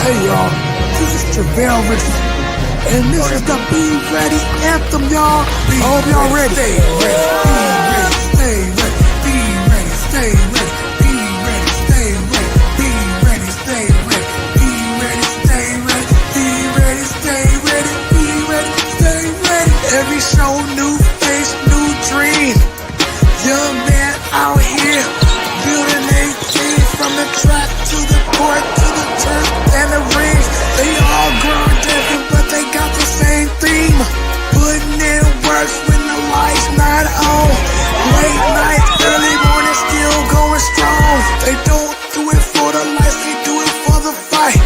Hey y'all, this is Jeremiah Serrano, and this is the Be Ready anthem, y'all. I hope y'all ready. Stay ready, be ready, stay ready, be ready, stay ready, be ready, stay ready, be ready, stay ready, be ready, stay ready, be ready, stay ready. Every show, new face, new dream. Young man out here building a team from the track to the court to the turf and the rings. They all grown different, but they got the same theme. Putting in work when the lights not on. Late nights, early morning, still going strong. They don't do it for the lights, they do it for the fight.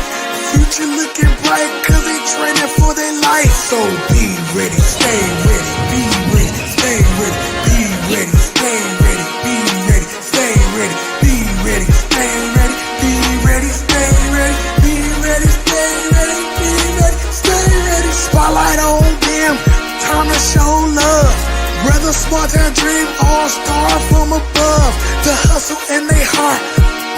Future looking bright, cause they training for their life. So be ready, stay ready, be ready, stay ready, be ready, stay ready, be ready, stay ready, be ready, stay ready, be ready, stay ready, be ready, stay ready, be ready, stay ready. Spotlight on them, time to show love. Brother smart and dream, all star from above. The hustle in their heart,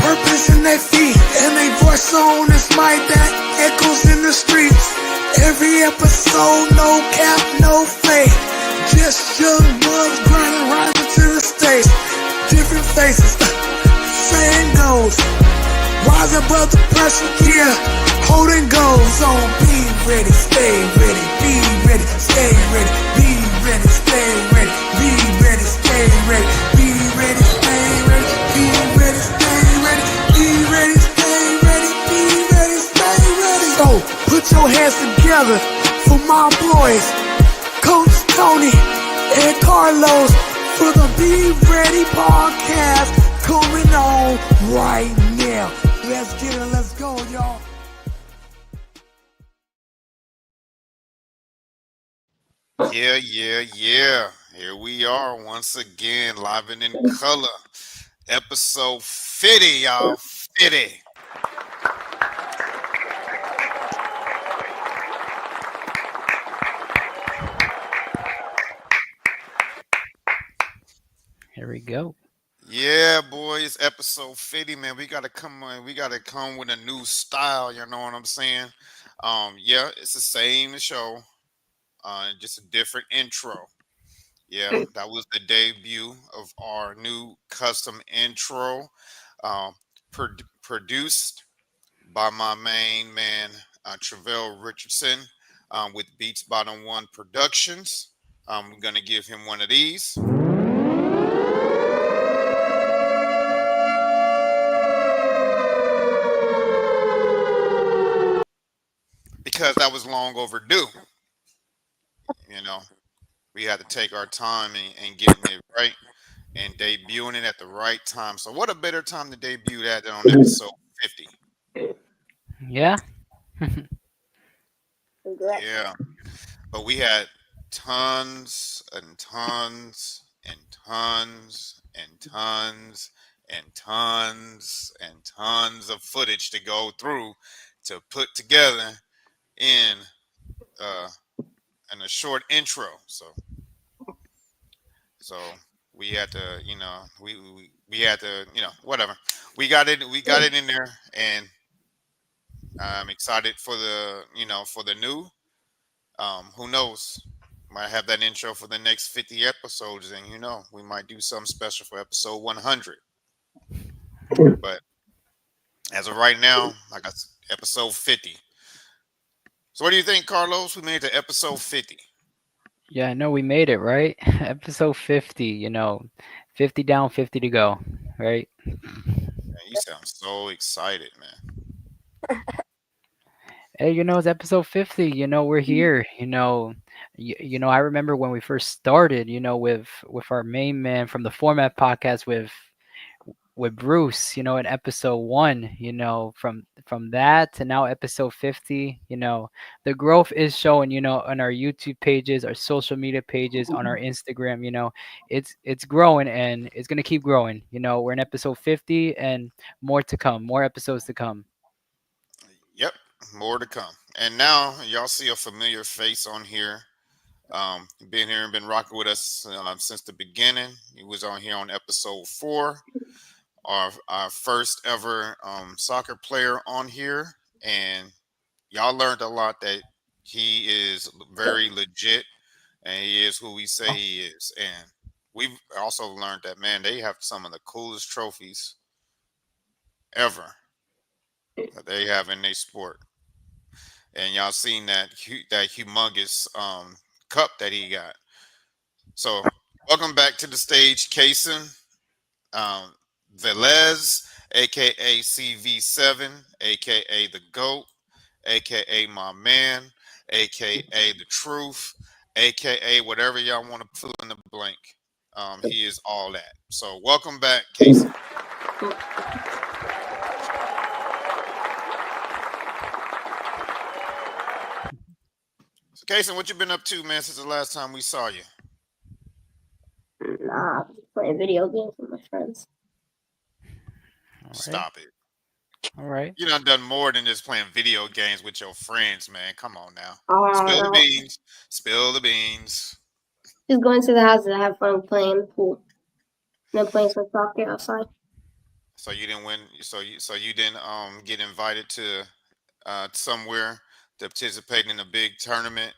purpose in their feet, and they voice on this mic that echoes in the streets. Every episode, no cap, no fake. Just young bugs grinding, rising to the stage. Different faces, same goals. Rise above the pressure, yeah, holding goals. So be ready, stay ready, be ready, stay ready, be ready, stay ready, be ready, stay ready, be ready, stay ready, be ready, stay ready, be ready, stay ready, be ready, stay ready. So put your hands together for my boys, Coach Tony and Carlos, for the Be Ready podcast coming on right now. Let's get it, let's go, y'all. Yeah. Here we are once again, live and in color. Episode 50, y'all. 50. Here we go. Yeah, boy, it's episode 50, man. We gotta come on, we gotta come with a new style, you know what I'm saying? Yeah, it's the same show, just a different intro. Yeah, that was the debut of our new custom intro. Um, produced by my main man, Travell Richardson, with Beats Bottom One Productions. We're going to give him one of these because that was long overdue. You know, we had to take our time and getting it right and debuting it at the right time. So, what a better time to debut that than on episode 50? Yeah. Yeah. But we had tons and tons and tons and tons and tons and tons of footage to go through to put together in uh in a short intro. So we had to, we had to, whatever. We got it in there, and I'm excited for the new. Who knows? Might have that intro for the next 50 episodes, and we might do something special for episode 100. But as of right now, I got episode 50. So what do you think, Carlos? We made it to episode 50. Yeah, I know we made it, right? Episode 50, 50 down, 50 to go, right? Man, you sound so excited, man. Hey, it's episode 50, we're here, I remember when we first started, with our main man from the Format podcast with Bruce, in episode 1, from that to now episode 50, the growth is showing, on our YouTube pages, our social media pages, on our Instagram, it's growing and it's going to keep growing. We're in episode 50 and more to come, more episodes to come. Yep, more to come. And now y'all see a familiar face on here. Been here and been rocking with us since the beginning. He was on here on episode 4. Our first ever soccer player on here, and y'all learned a lot that he is very legit, and he is who we say he is. And we've also learned that, man, they have some of the coolest trophies ever that they have in their sport. And y'all seen that that humongous cup that he got. So welcome back to the stage, Kason, um, Velez, aka CV7, aka the GOAT, aka my man, aka the truth, aka whatever y'all want to fill in the blank. He is all that. So welcome back, Casey. So Casey, what you been up to, man, since the last time we saw you? Nah, I'm just playing video games with my friends. All right. Stop it. All right. You done more than just playing video games with your friends, man. Come on now. Spill the No, beans. Spill the beans. just going to the house and have fun playing pool. And then playing some soccer outside. So you didn't win. So you didn't get invited to somewhere to participate in a big tournament.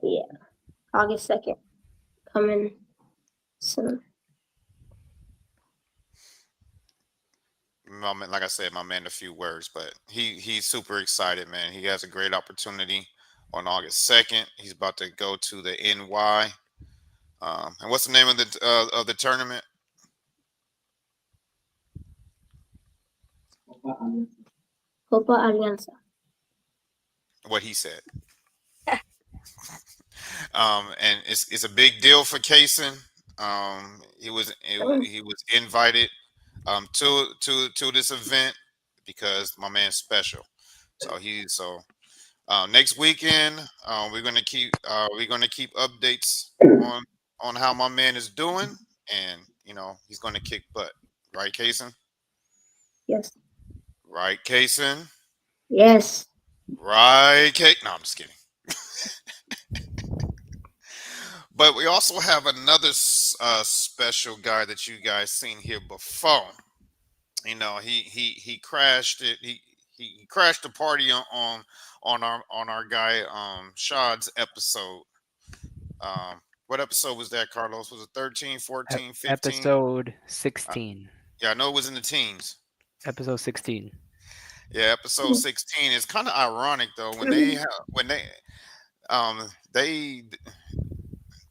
Yeah, August 2nd, coming soon. My man, like I said, my man, a few words, but he's super excited, man. He has a great opportunity on August 2nd. He's about to go to the NY. And what's the name of the tournament? Copa Alianza. What he said. And it's a big deal for Kaysen. He was invited to this event because my man's special. So next weekend we're gonna keep updates on how my man is doing, and he's gonna kick butt, right, Kaysen? Yes. Right, Kaysen? Yes. Right, Kate? No, I'm just kidding. But we also have another special guy that you guys seen here before. He crashed it. He crashed the party on our guy Shad's episode. What episode was that, Carlos? Was it 13, 14, 15? Episode 16. Yeah, I know it was in the teens. Episode 16. Yeah, episode 16 is kind of ironic though um they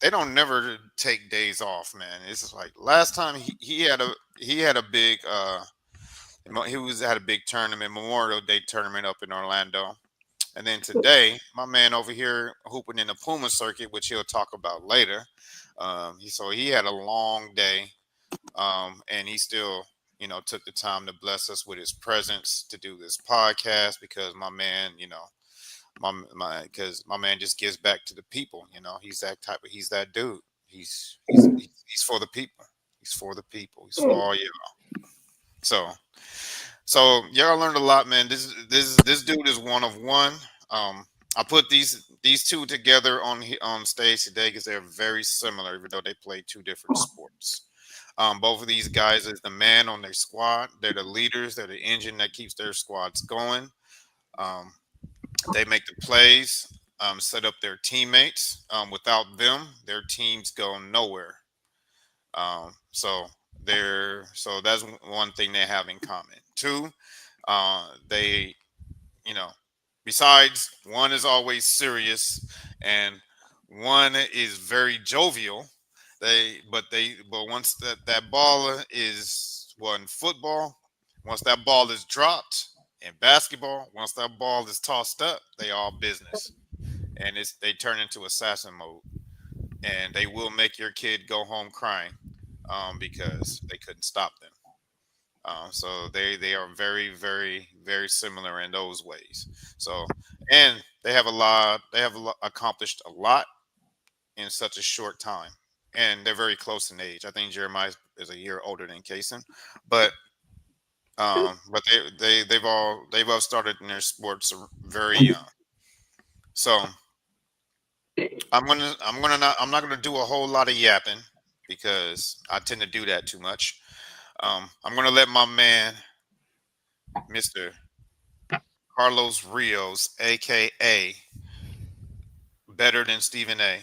they don't never take days off, man. It's just like last time he had a big had a big tournament, Memorial Day tournament up in Orlando. And then today, my man over here hooping in the Puma circuit, which he'll talk about later. So he had a long day, and he still, took the time to bless us with his presence to do this podcast because my man, because my man just gives back to the people. He's that dude. He's for the people. He's for the people. He's for all y'all. So y'all learned a lot, man. This dude is one of one. I put these two together on stage today because they're very similar, even though they play two different sports. Both of these guys is the man on their squad. They're the leaders. They're the engine that keeps their squads going. They make the plays, set up their teammates. Without them, their teams go nowhere. So that's one thing they have in common. Two, they besides one is always serious and one is very jovial. But once that ball is in football, once that ball is dropped in basketball, once that ball is tossed up, they all business, and they turn into assassin mode, and they will make your kid go home crying because they couldn't stop them. So they are very, very, very similar in those ways. So, and accomplished a lot in such a short time, and they're very close in age. I think Jeremiah is a year older than Kaysen, but they've all started in their sports very young. So I'm not gonna do a whole lot of yapping because I tend to do that too much. I'm gonna let my man Mr. Carlos Rios, aka Better Than Stephen A,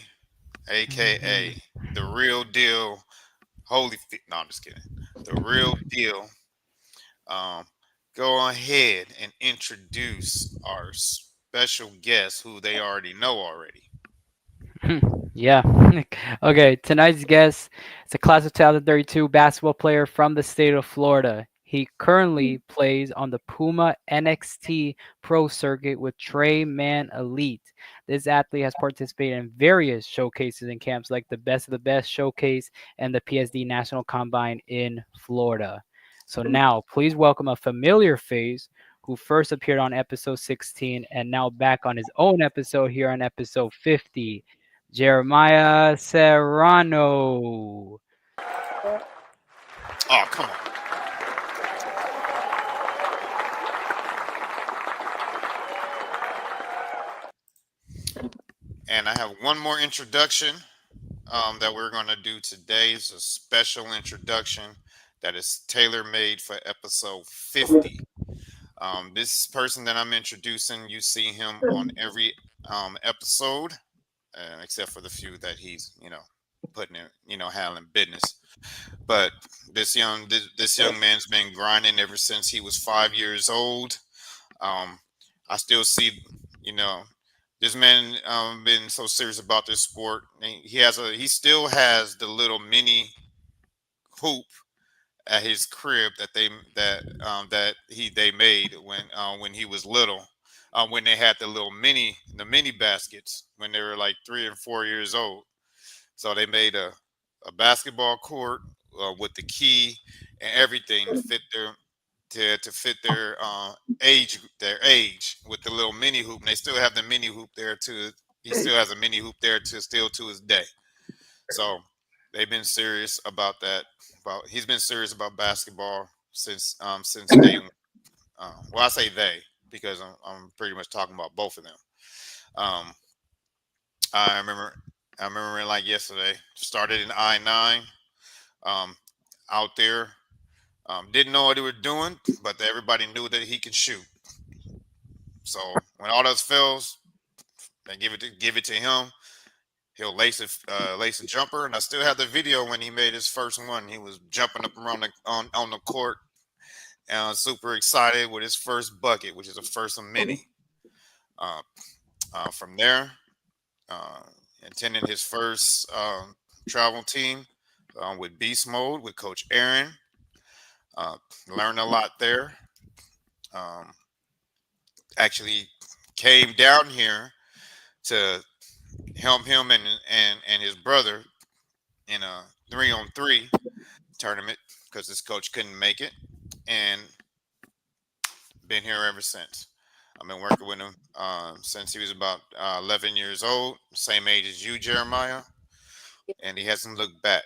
aka the real deal. No, I'm just kidding. The real deal. Um, Go ahead and introduce our special guest, who they already know already. Yeah. Okay, tonight's guest is a class of 2032 basketball player from the state of Florida. He currently plays on the Puma NXT Pro Circuit with Trey Man Elite. This athlete has participated in various showcases and camps like the Best of the Best Showcase and the PSD National Combine in Florida. So now, please welcome a familiar face who first appeared on episode 16 and now back on his own episode here on episode 50. Jeremiah Serrano. Oh, come on. And I have one more introduction that we're going to do today. It's a special introduction that is tailor made for episode 50. This person that I'm introducing, you see him on every episode, except for the few that he's, putting in, handling business. But this young man's been grinding ever since he was 5 years old. I still see, you know, this man been so serious about this sport. He still has the little mini hoop at his crib that they made when he was little. When they had the mini baskets when they were like 3 and 4 years old. So they made a basketball court with the key and everything to fit their age with the little mini hoop. And they still have the mini hoop there too. He still has a mini hoop there to still to his day. So they've been serious about that. About He's been serious about basketball since day one. Well, I say they because I'm pretty much talking about both of them. Um, I remember I remember it like yesterday. Started in I-9, um, out there. Didn't know what they were doing, but everybody knew that he could shoot. So when all else fails, they give it to him. He'll lace a jumper, and I still have the video when he made his first one. He was jumping up around on the court, and super excited with his first bucket, which is the first of many. Uh, from there, uh, attending his first travel team with Beast Mode with Coach Aaron. Uh, Learned a lot there. Um, Actually came down here to help him and his brother in a 3-on-3 tournament because this coach couldn't make it, and been here ever since. I've been working with him since he was about 11 years old, same age as you, Jeremiah, and he hasn't looked back.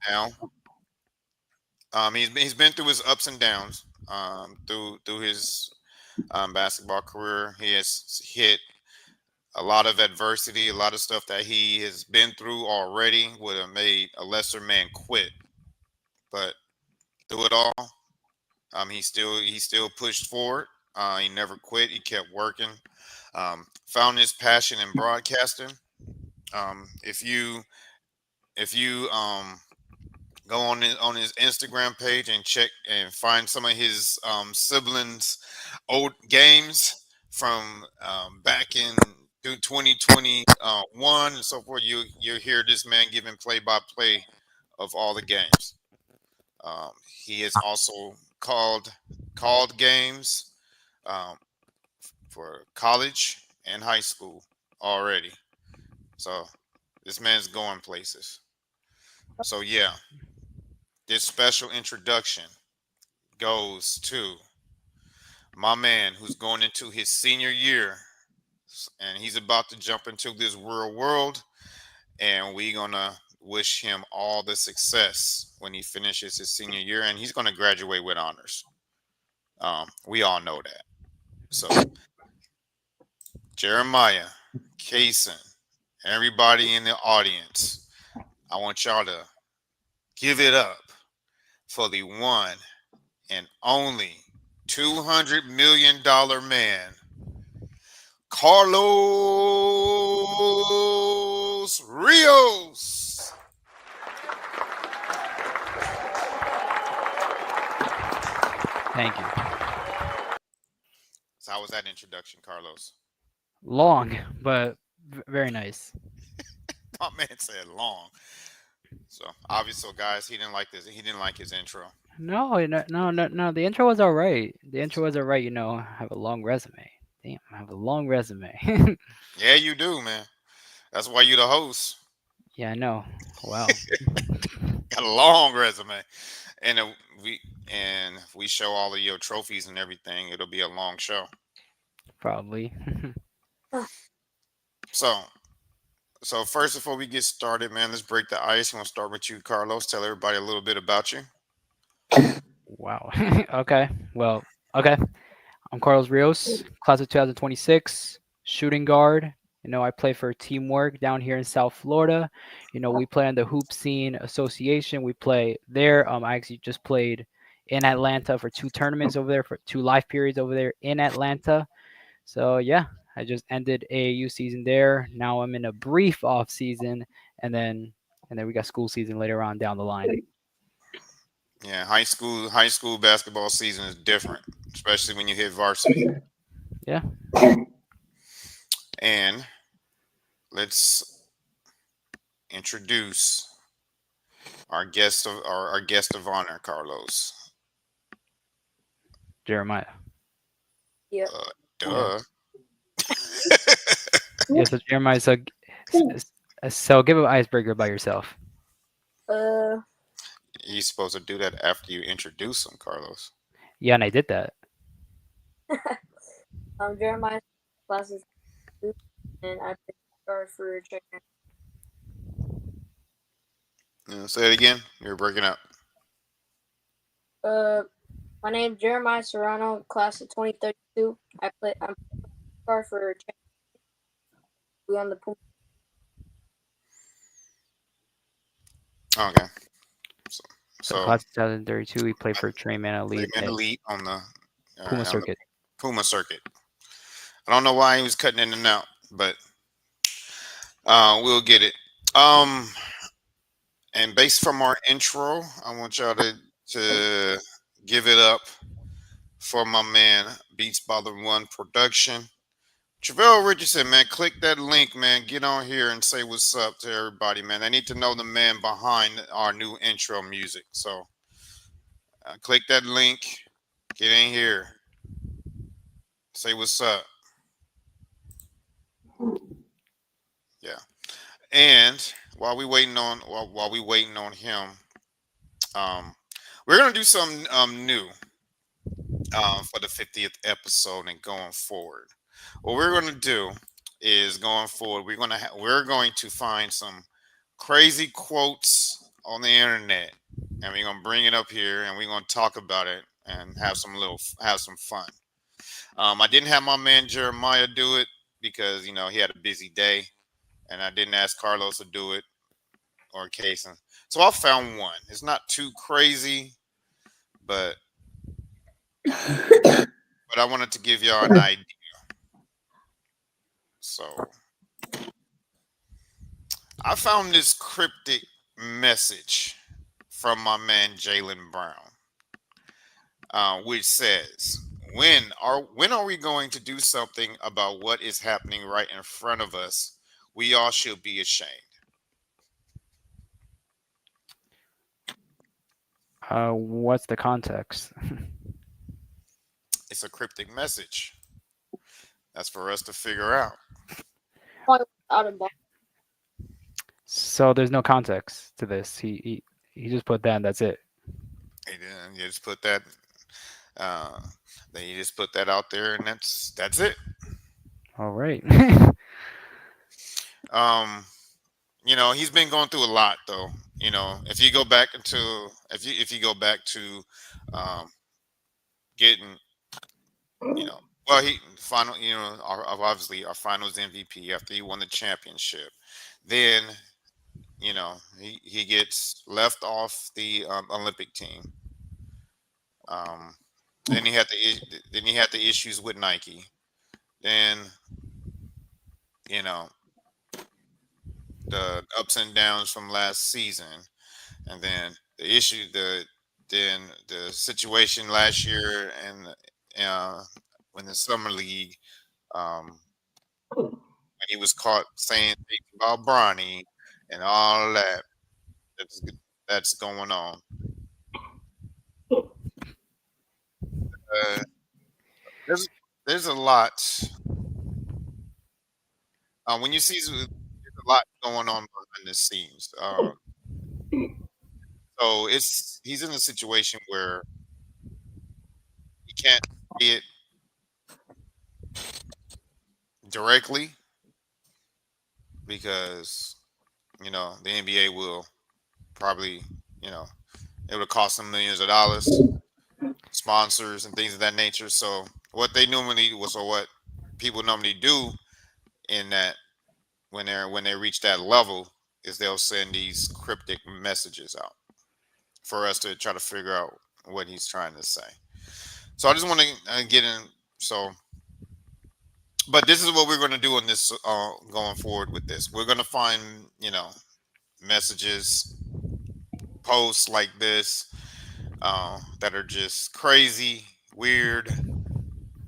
Now, he's been through his ups and downs through his basketball career. He has hit a lot of adversity, a lot of stuff that he has been through already would have made a lesser man quit. But through it all, he still pushed forward. He never quit. He kept working. Found his passion in broadcasting. If you go on his Instagram page and check and find some of his siblings' old games from back in 2021 and so forth. You hear this man giving play by play of all the games. Um, he has also called games um, for college and high school already. So this man's going places. So yeah, this special introduction goes to my man who's going into his senior year, and he's about to jump into this real world, and we're gonna wish him all the success when he finishes his senior year, and he's gonna graduate with honors. We all know that. So Jeremiah, Kason, everybody in the audience, I want y'all to give it up for the one and only $200 million man, Carlos Rios. Thank you. So how was that introduction, Carlos? Long, but very nice. My man said long. So obviously, guys, he didn't like this. He didn't like his intro. No, no. The intro was all right. The intro was all right. I have a long resume. Damn, I have a long resume. Yeah, you do, man. That's why you the host. Yeah, I know. Wow, Got a long resume, and we and if we show all of your trophies and everything, it'll be a long show. probably. So, so first, before we get started, man, let's break the ice. I'm gonna start with you, Carlos. Tell everybody a little bit about you. Wow. Okay. Well, okay. I'm Carlos Rios, class of 2026, shooting guard. I play for Teamwork down here in South Florida. We play on the Hoop Scene Association. We play there. I actually just played in Atlanta for 2 tournaments over there, for 2 live periods over there in Atlanta. So yeah, I just ended AAU season there. Now I'm in a brief off season, and then we got school season later on down the line. Yeah, high school basketball season is different, especially when you hit varsity. Yeah. And let's introduce our guest of honor, Carlos. Jeremiah. Yep. Uh, Yeah. duh. Yeah. So Jeremiah, so give an icebreaker by yourself. Uh, You're supposed to do that after you introduce him, Carlos. Yeah, and I did that. I'm Jeremiah, classes 2, and I play guard for chicken. Say it again. You're breaking up. My name's Jeremiah Serrano, class of 2032. I'm guard for chicken. We on the pool. Okay. So, So so class of 2032, we played for Trayman Elite Clayman at Elite on the Puma on the Circuit. Puma circuit. I don't know why he was cutting in and out, but we'll get it. And based from our intro, I want y'all to give it up for my man Beats by the One Production. Travell Richardson, man, click that link, man. Get on here and say what's up to everybody, man. They need to know the man behind our new intro music. So click that link, get in here, say what's up. Yeah. And while we waiting on him, um, we're gonna do something new for the 50th episode and going forward. What we're gonna do is going forward, we're going to find some crazy quotes on the internet, and we're gonna bring it up here, and we're gonna talk about it and have some fun. I didn't have my man Jeremiah do it because he had a busy day, and I didn't ask Carlos to do it or Kason. So I found one. It's not too crazy, but I wanted to give y'all an idea. So I found this cryptic message from my man Jalen Brown, which says, when are we going to do something about what is happening right in front of us? We all should be ashamed. What's the context? It's a cryptic message. That's for us to figure out. Out of bounds. So there's no context to this. He just put that, and that's it. And then you just put that. Uh, then you just put that out there, and that's it. All right. Um, he's been going through a lot, though. If you go back to um, getting, well, he final, obviously our finals MVP after he won the championship. Then, he gets left off the Olympic team. Then then he had the issues with Nike. Then you know the ups and downs from last season, and then then the situation last year, and when the summer league, um, when he was caught saying things about Bronny and all that that's that's going on. Uh, there's there's a lot when you see there's a lot going on behind the scenes. So he's in a situation where he can't say it directly because the NBA will probably you know it would cost them millions of dollars, sponsors and things of that nature. So what people normally do in that when they reach that level is they'll send these cryptic messages out for us to try to figure out what he's trying to say. So I just want to get in. So, but this is what we're going to do on this going forward with this. We're going to find messages, posts like this that are just crazy, weird.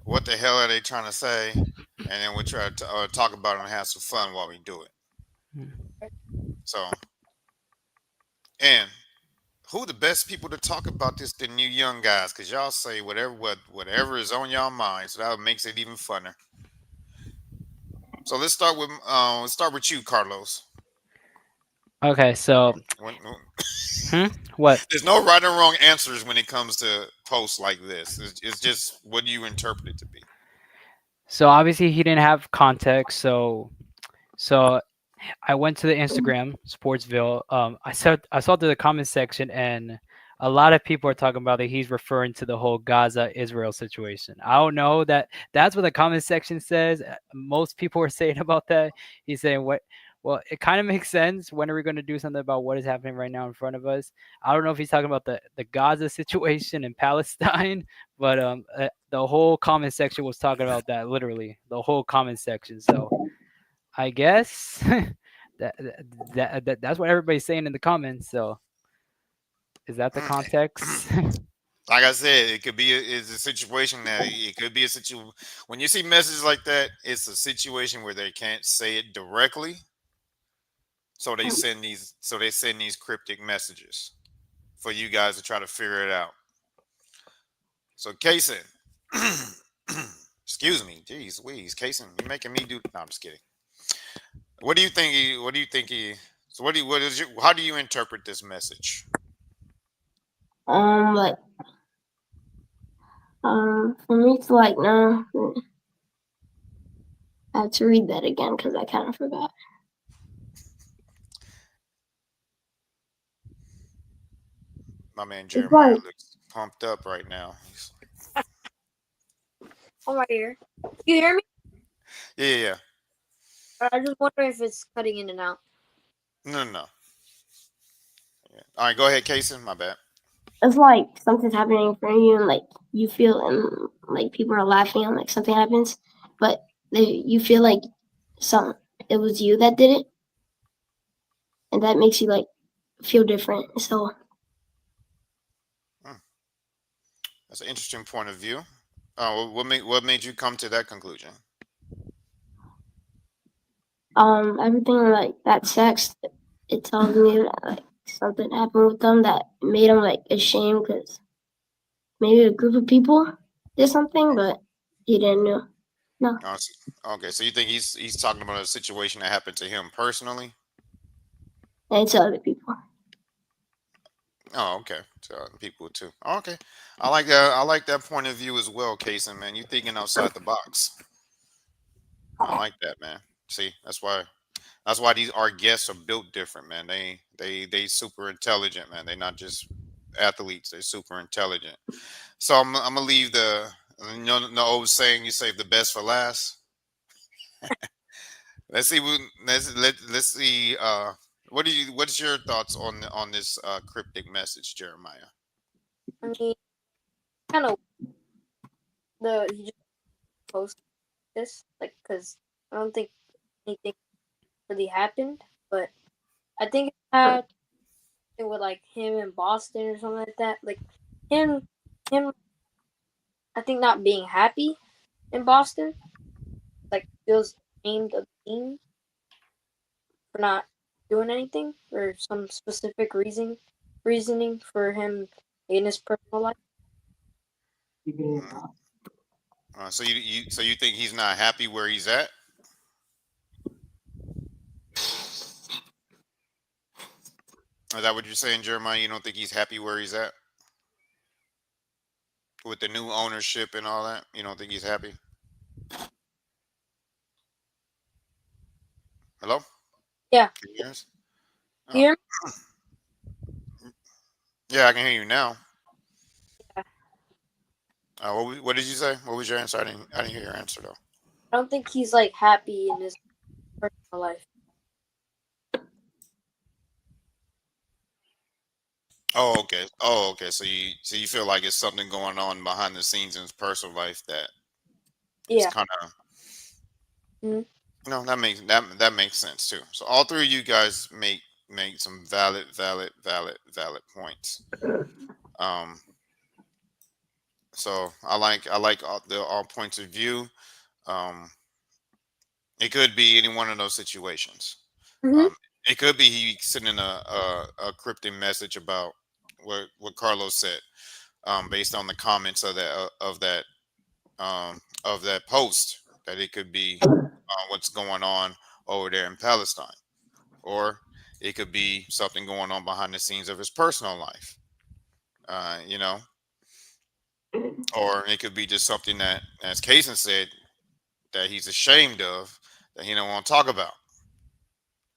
What the hell are they trying to say? And then we try to talk about it and have some fun while we do it. So, and who the best people to talk about this than you young guys? Because y'all say whatever is on y'all mind, so that makes it even funner. So let's start with you, Carlos. Okay, so When, what? there's no right or wrong answers when it comes to posts like this. It's just what you interpret it to be. So obviously he didn't have context. So I went to the Instagram Sportsville. I saw to the comment section, and a lot of people are talking about that he's referring to the whole Gaza Israel situation. I don't know that that's what the comment section says. Most people are saying about that. He's saying what. Well, it kind of makes sense. When are we going to do something about what is happening right now in front of us? I don't know if he's talking about the Gaza situation in Palestine, but the whole comment section was talking about that. Literally, the whole comment section. So I guess that, that's what everybody's saying in the comments. So is that the context? Like I said, it's a situation that it could be a situation when you see messages like that. It's a situation where they can't say it directly, so they send these cryptic messages for you guys to try to figure it out. So, Kason, excuse me, jeez, Louise, Kason, you're making me do. No, I'm just kidding. What do you think? What do you think? So, what is your? How do you interpret this message? Like, for me to like, no, I have to read that again because I kind of forgot. My man It's Jeremiah like, looks pumped up right now. I'm right here. You hear me? Yeah. I just wonder if it's cutting in and out. No. Yeah. All right, go ahead, Kason. My bad. it's like something's happening in front of you, and like you feel, and like people are laughing, and like something happens, but you feel like some it was you that did it, and that makes you like feel different. So, That's an interesting point of view. What made you come to that conclusion? everything like that sex, it tells me that like something happened with them that made them like ashamed because maybe a group of people did something, but he didn't know. No, Okay, so you think he's talking about a situation that happened to him personally? and to other people. Oh, okay. To other people too. Okay, I like that. I like that point of view as well, Kason. Man, you thinking outside the box. I like that, man. See, that's why these our guests are built different, man. They super intelligent, man. They're not just athletes. They're super intelligent. So I'm gonna leave the old saying you save the best for last. Let's see. Let's see. What's your thoughts on this cryptic message, Jeremiah? I mean, kind of. he just posted this, like, because I don't think anything really happened, but I think it had something with like him in Boston or something like that. Like him, him. I think not being happy in Boston, like feels ashamed of the team for not doing anything or some specific reasoning for him in his personal life. So you think he's not happy where he's at? Is that what you're saying, Jeremiah? You don't think he's happy where he's at with the new ownership and all that? You don't think he's happy? Hello? Yeah. Can you hear us? You hear me? Yeah, I can hear you now. Yeah. What did you say? What was your answer? I didn't hear your answer though. I don't think he's like happy in his personal life. Oh, okay. Oh, okay. So you feel like it's something going on behind the scenes in his personal life that is Yeah. kind of Mhm. no, that makes sense too. So all three of you guys make some valid points. Um, so I like all points of view. Um, it could be any one of those situations. Mhm. Um, it could be he sending a cryptic message about what Carlos said, based on the comments of that post, that it could be what's going on over there in Palestine, or it could be something going on behind the scenes of his personal life, you know, or it could be just something that, as Kaysen said, that he's ashamed of, that he don't want to talk about.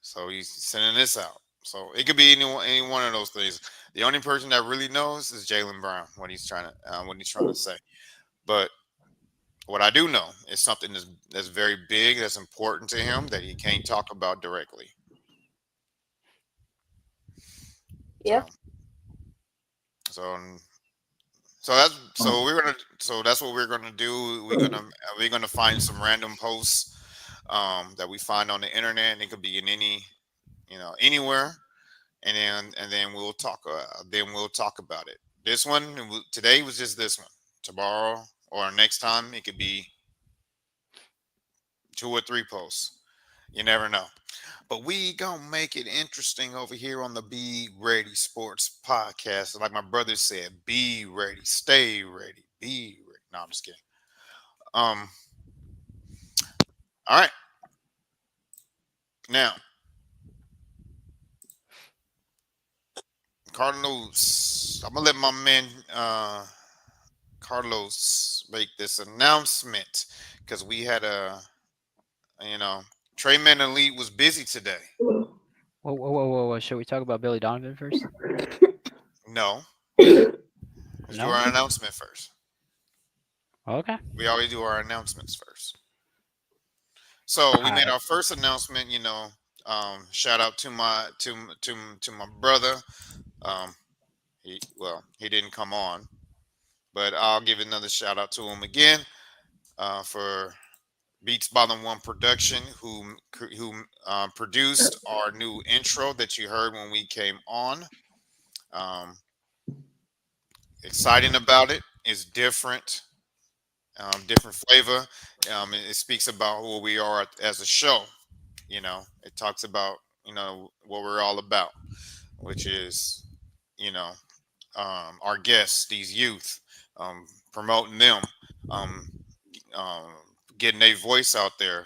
So he's sending this out. So it could be any one of those things. The only person that really knows is Jalen Brown, what he's trying to say. But what I do know is something that's very big, that's important to him, that he can't talk about directly. Yep. So so that's what we're gonna do. We're gonna find some random posts that we find on the internet, and it could be in anywhere, and then we'll talk about it. This one today was just this one. Tomorrow or next time it could be 2 or 3 posts. You never know. But we gonna make it interesting over here on the Be Ready Sports Podcast. Like my brother said, be ready, stay ready, be ready. No, I'm just kidding. Um, all right. Now, Carlos, I'm gonna let my man Carlos make this announcement because we had you know, Trayman Elite was busy today. Whoa. Should we talk about Billy Donovan first? No, let's do No? our announcement first. Okay. We always do our announcements first. So we made Alright. our first announcement. Shout out to my brother. Um, he didn't come on, but I'll give another shout out to him again for Beats Bottom One Production, who produced our new intro that you heard when we came on. Um, Exciting about it. It's different, different flavor. It speaks about who we are as a show. It talks about what we're all about, which is you know our guests, these youth, promoting them, um, um, getting their voice out there,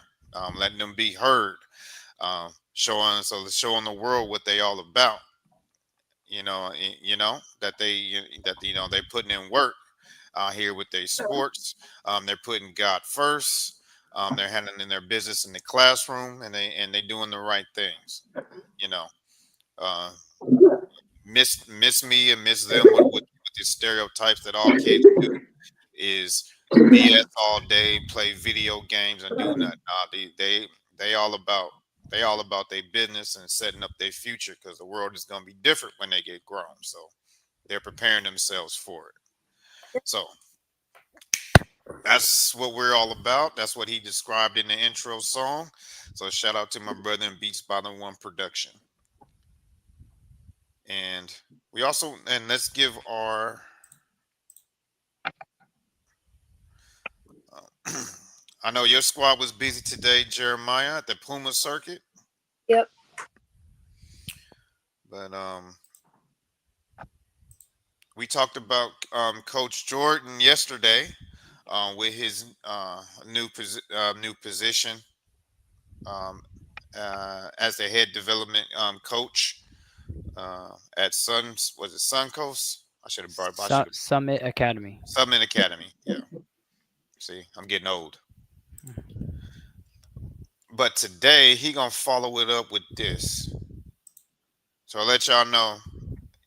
letting them be heard, showing the world what they all about. That they putting in work out here with their sports. They're putting God first. They're handling their business in the classroom, and they doing the right things. You know, uh, miss me and miss them with the stereotypes that all kids do is BS all day, play video games, and do nothing. They all about their business and setting up their future because the world is going to be different when they get grown. So they're preparing themselves for it. So that's what we're all about. That's what he described in the intro song. So shout out to my brother in Beats by the One production. And we also and let's give our I know your squad was busy today, Jeremiah, at the Puma circuit, Yep. but we talked about Coach Jordan yesterday with his new position um, as the head development coach at Suns. Was it Suncoast? I should have brought. I should have Summit Academy. Summit Academy. Yeah. See, I'm getting old. But today he gonna follow it up with this. So I'll let y'all know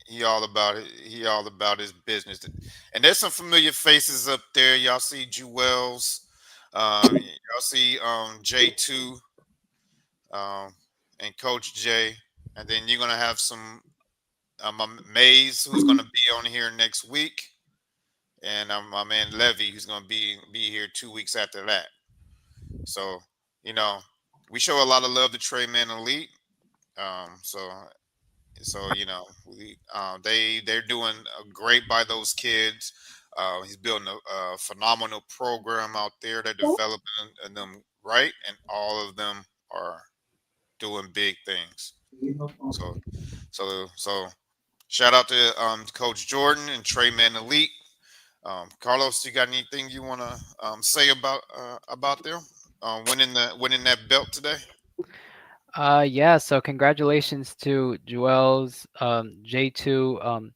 he all about it. He all about his business. And there's some familiar faces up there. Y'all see Jewels. Y'all see J2 um, and Coach J. And then you're gonna have some Mays who's gonna be on here next week, and my man Levy who's gonna be here 2 weeks after that. So you know we show a lot of love to Trey Man Elite. So they're doing great by those kids. He's building a phenomenal program out there. They're developing them right, and all of them are doing big things. So shout out to Coach Jordan and Trey Man Elite. Carlos, you got anything you want to say about them winning that belt today? Yeah, so congratulations to Joel's J2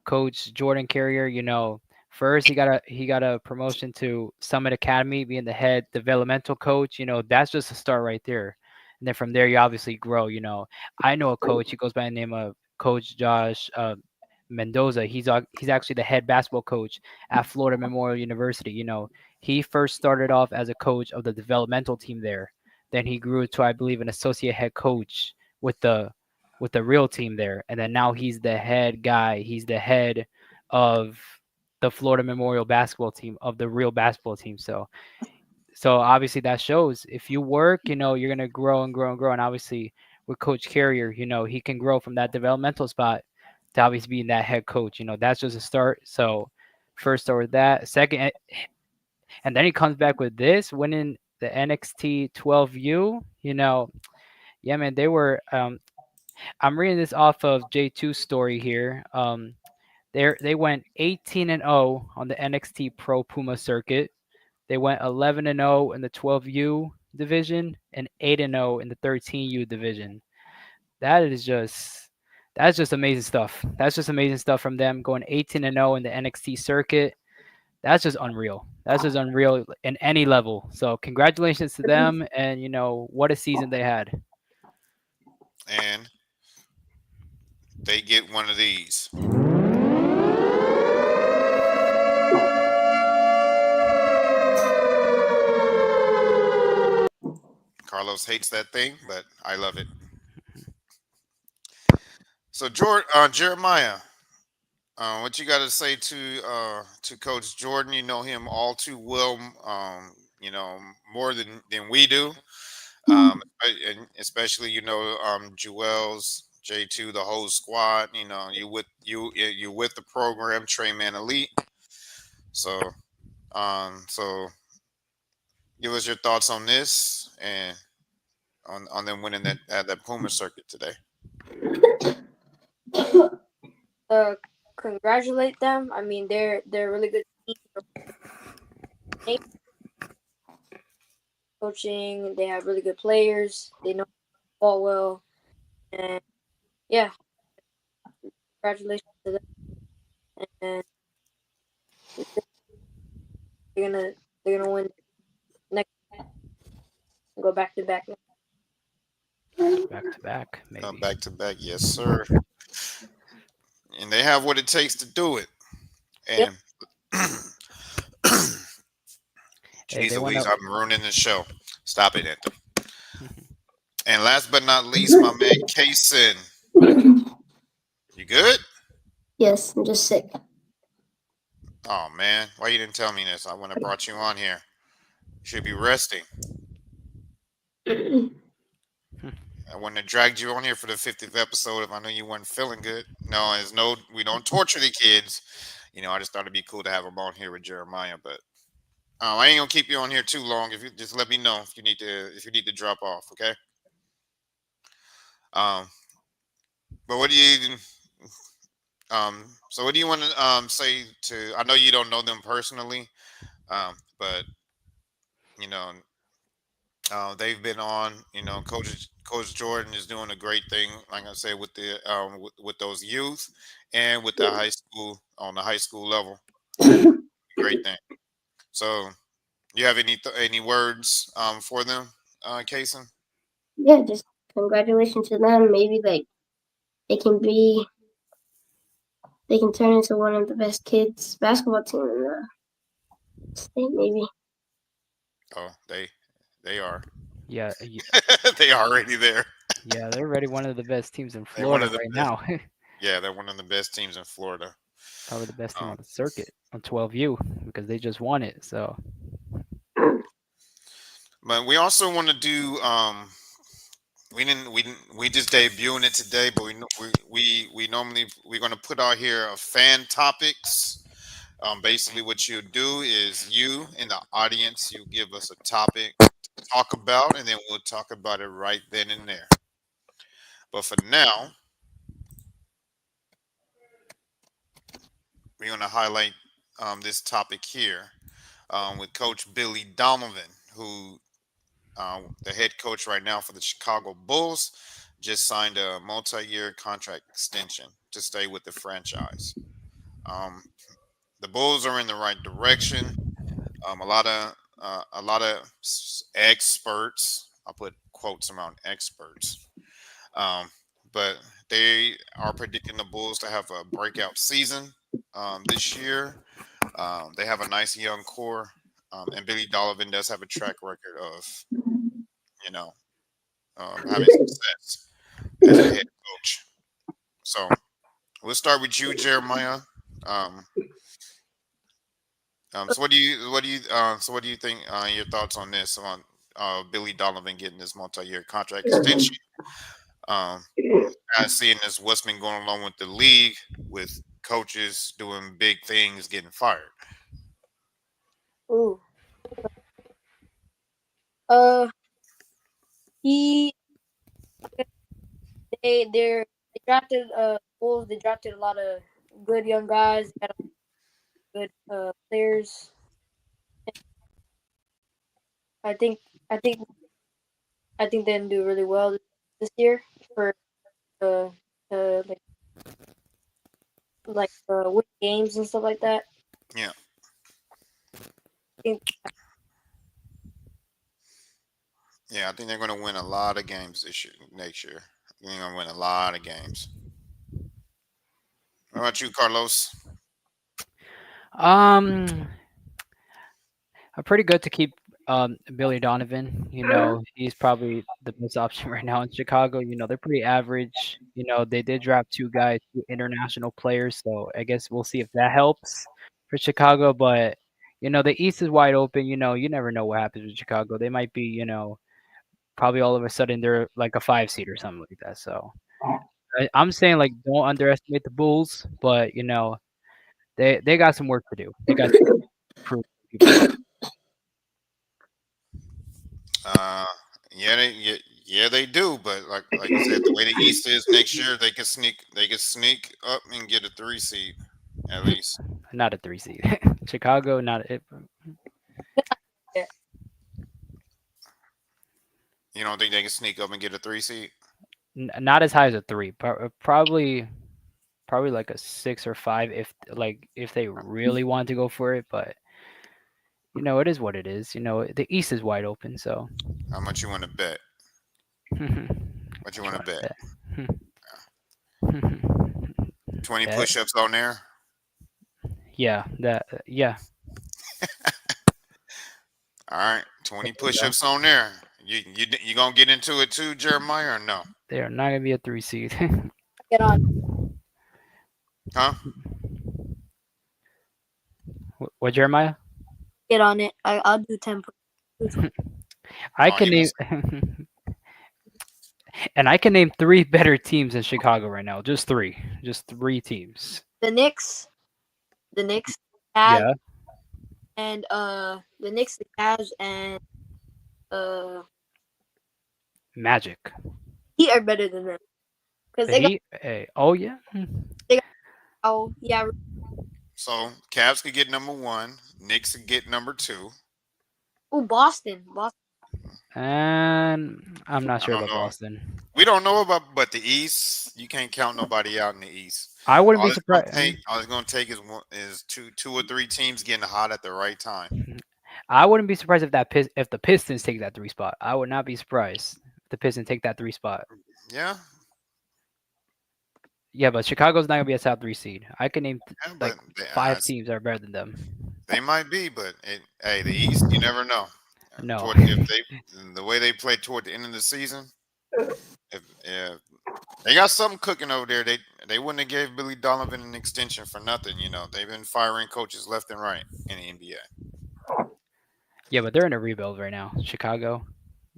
coach Jordan Carrier. First he got a promotion to Summit Academy, being the head developmental coach. That's just a start right there. And then from there you obviously grow. I know a coach, he goes by the name of Coach Josh Mendoza. He's actually the head basketball coach at Florida Memorial University. He first started off as a coach of the developmental team there. Then he grew to, I believe, an associate head coach with the real team there. And then now he's the head guy. He's the head of the Florida Memorial basketball team, of the real basketball team. So obviously that shows if you work, you're gonna grow and grow and grow. And obviously with Coach Carrier, he can grow from that developmental spot to obviously being that head coach. That's just a start. So first start with that. Second, and then he comes back with this, winning the NXT 12U. Yeah, man, they were. I'm reading this off of J2's story here. They went 18-0 on the NXT Pro Puma circuit. They went 11-0 in the 12U division and 8-0 in the 13U division. That's just amazing stuff. That's just amazing stuff from them, going 18-0 in the NXT circuit. That's just unreal. That's just unreal in any level. So congratulations to them, and what a season they had. And they get one of these. Carlos hates that thing, but I love it. So Jeremiah, what you got to say to Coach Jordan? You know him all too well. More than we do. And especially Jewels, J2, the whole squad. You with the program, Trey Man Elite. So give us your thoughts on this and on them winning that Puma circuit today. Congratulate them. I mean, they're a really good team. Coaching. They have really good players. They know ball well, and yeah, congratulations to them. And they're gonna win next. Go back to back. Back to back, maybe. Back to back, yes, sir. And they have what it takes to do it. And Hey, jeez they went Louise, up. I'm ruining the show. Stop it, Anthem. And last but not least, my man Kaysen. You good? Yes, I'm just sick. Oh man, why you didn't tell me this? I wouldn't have brought you on here. You should be resting. I wouldn't have dragged you on here for the 50th episode if I knew you weren't feeling good. No, there's no, we don't torture the kids. I just thought it'd be cool to have them on here with Jeremiah, but I ain't gonna keep you on here too long. If you just let me know if you need to drop off, okay? Um, but so what do you want to say to? I know you don't know them personally, but you know, they've been on. Coach Jordan is doing a great thing, like I said, with with those youth and with the high school on the high school level. Great thing. So, you have any words for them, Kason? Yeah, just congratulations to them. Maybe like they can be, they can turn into one of the best kids basketball team in the state. Maybe. Oh, they are. Yeah, They are already there. yeah, they're already one of the best teams in They're one Florida of the right best. now. Yeah, they're one of the best teams in Florida. Probably the best team Um, on the circuit on 12U because they just won it. So but we also want to do. We just debuting it today, but we normally we're gonna put out here a fan topics. Basically, what you do is you in the audience, you give us a topic to talk about, and then we'll talk about it right then and there. But for now, we're gonna highlight this topic here with Coach Billy Donovan, who the head coach right now for the Chicago Bulls, just signed a multi-year contract extension to stay with the franchise. Um, the Bulls are in the right direction. A lot of experts. I'll put quotes around experts. Um, but they are predicting the Bulls to have a breakout season this year. They have a nice young core, and Billy Donovan does have a track record of you know having success as a head coach. So we'll start with you, Jeremiah. Um, so what do you think? Your thoughts on this on Billy Donovan getting this multi-year contract extension? Um, kind of seeing this what's been going on with the league with coaches doing big things getting fired. Ooh. Uh, he they drafted Bulls. They drafted a lot of good young guys. They got good players. I think I think I think they didn't do really well this year for uh, like win games and stuff like that. Yeah, I think yeah, I think they're going to win a lot of games next year. I think they're going to win a lot of games. What about you, Carlos? um, pretty good to keep Billy Donovan. He's probably the best option right now in Chicago. They're pretty average. They did draft two guys, two international players, so I guess we'll see if that helps for Chicago. But the East is wide open. You never know what happens with Chicago. They might be, probably all of a sudden they're like a 5 seed or something like that. So I'm saying like don't underestimate the Bulls, but they got some work to do. They got to prove to people wrong. Uh, yeah, they do. But like you said, the way the East is next year, they can sneak up and get a 3 seed at least. Not a 3 seed. Chicago, not it. yeah, You don't think they can sneak up and get a 3 seed? Not as high as a 3. Probably like a 6 or 5 if they really want to go for it. But it is what it is. The East is wide open, so. How much you want to bet? What you What want to you bet? wanna bet? 20 Bet. push-ups on there. Yeah, yeah. All right, 20 There you go. push-ups on there. You gonna get into it too, Jeremiah, or no? They are not gonna be a 3 seed. get on. Huh? What, Jeremiah? Get on it. I'll do 10 points. I Oh, can he name, was and I can name three better teams in Chicago right now. Just three teams. The Knicks, the Knicks, Cavs, Yeah, and the Knicks, the Cavs, and uh, Magic. Heat are better than them because The they got. Heat. Hey, oh yeah. They got. Oh yeah. so Cavs could get number one, Knicks could get number two. Oh, Boston. Boston. And I'm not I sure don't about know. Boston. We don't know about, but the East, you can't count nobody out in the East. I wouldn't be surprised. All it's gonna take is two or three teams getting hot at the right time. I wouldn't be surprised if if the Pistons take that three spot. I would not be surprised if the Pistons take that three spot. Yeah, Yeah, but Chicago's not gonna be a top three seed. I can name yeah, like but they, five teams that are better than them. they might be, but hey, the East, you never know. No. If they the way they played toward the end of the season, if they got something cooking over there, they wouldn't have gave Billy Donovan an extension for nothing. You know, they've been firing coaches left and right in the NBA. Yeah, but they're in a rebuild right now. Chicago.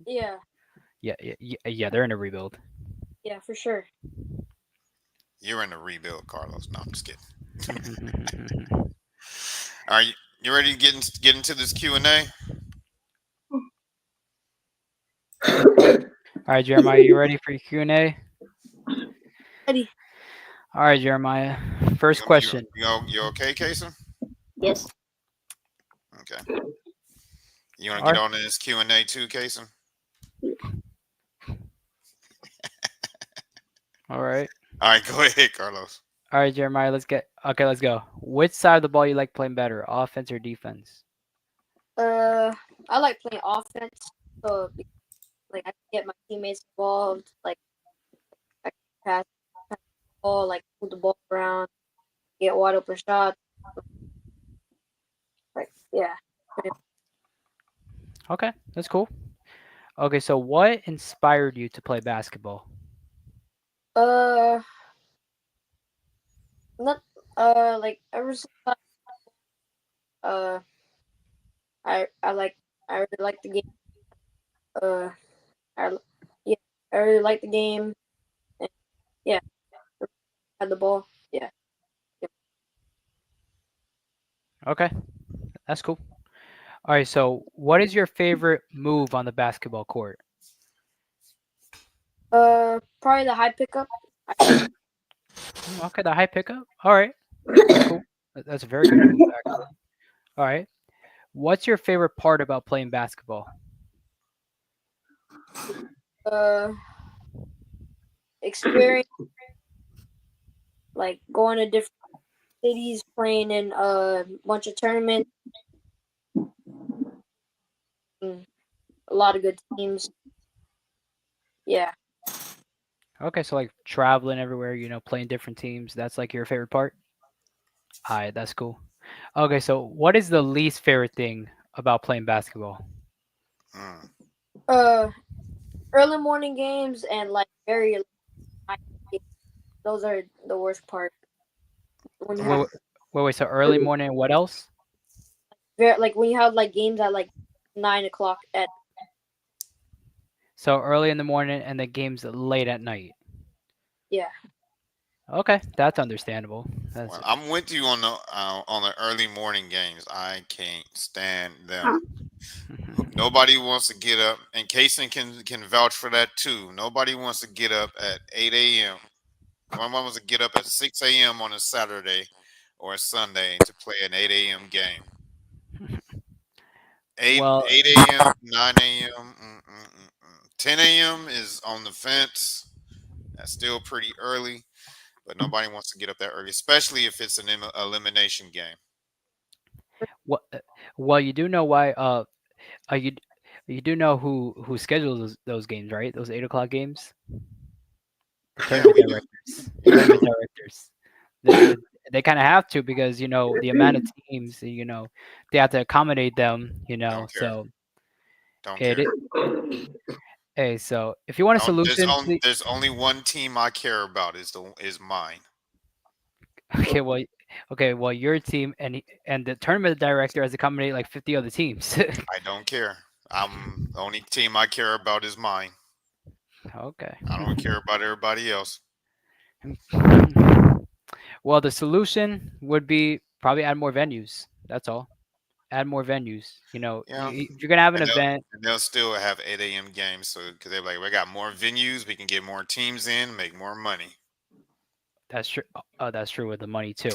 Yeah. Yeah, they're in a rebuild. Yeah, for sure. You're in a rebuild, Carlos. No, I'm just kidding. All right, you ready to get into this Q&A? All right, Jeremiah, you ready for your Q&A? Ready. All right, Jeremiah. First question. You okay, Kason? Yes. Okay. You want All to get right. on in this Q&A too, Kason? All right. All right, go ahead, Carlos. All right, Jeremiah, let's go. Which side of the ball you like playing better, offense or defense? I like playing offense, so like I can get my teammates involved, like I can pass the ball, like move the ball around, get wide open shots. Like yeah. Okay, that's cool. Okay, so what inspired you to play basketball? Uh, not like ever since uh I like I really like the game. Uh, I yeah I really like the game. And yeah, had the ball. Yeah. Okay, that's cool. All right, so what is your favorite move on the basketball court? Probably the high pickup. Okay, the high pickup. All right, that's cool. That's a very good move, actually. All right, what's your favorite part about playing basketball? Uh, experience like going to different cities, playing in a bunch of tournaments, and a lot of good teams. Yeah. Okay, so like traveling everywhere, playing different teams. That's like your favorite part. All right, that's cool. Okay, so what is the least favorite thing about playing basketball? Mm. Uh, early morning games and like very night games. Those are the worst part. When you have Wait. So early morning. What else? like when you have like games at like 9 o'clock at So early in the morning and the games late at night. yeah. Okay, that's understandable. That's Well, I'm with you on the early morning games. I can't stand them. Nobody wants to get up, and Kaysen can vouch for that too. Nobody wants to get up at 8 a.m. My mom wants to get up at 6 a.m. on a Saturday or a Sunday to play an 8 a.m. game. 8 well, 8 a.m., 9 a.m., 10 a.m. is on the fence. That's still pretty early, but nobody wants to get up that early, especially if it's an elimination game. what? Well, you do know why. You do know who schedules those games, right? Those 8 o'clock games. The Yeah, tournament we do. directors. The tournament directors. They, they kind of have to because the amount of teams. They have to accommodate them. Don't care. So Don't it. care. Hey, so if you want a Don't, solution, please. there's only one team I care about is mine. Okay, well, Okay, well, your team and the tournament director has accommodated like 50 other teams. I don't care. The only team I care about is mine. Okay. I don't care about everybody else. Well, the solution would be probably add more venues. That's all. Add more venues. Yeah, If you're gonna have an and event, they'll still have 8 a.m. games. So because they're like, we got more venues, we can get more teams in, make more money. that's true. Oh, that's true with the money too.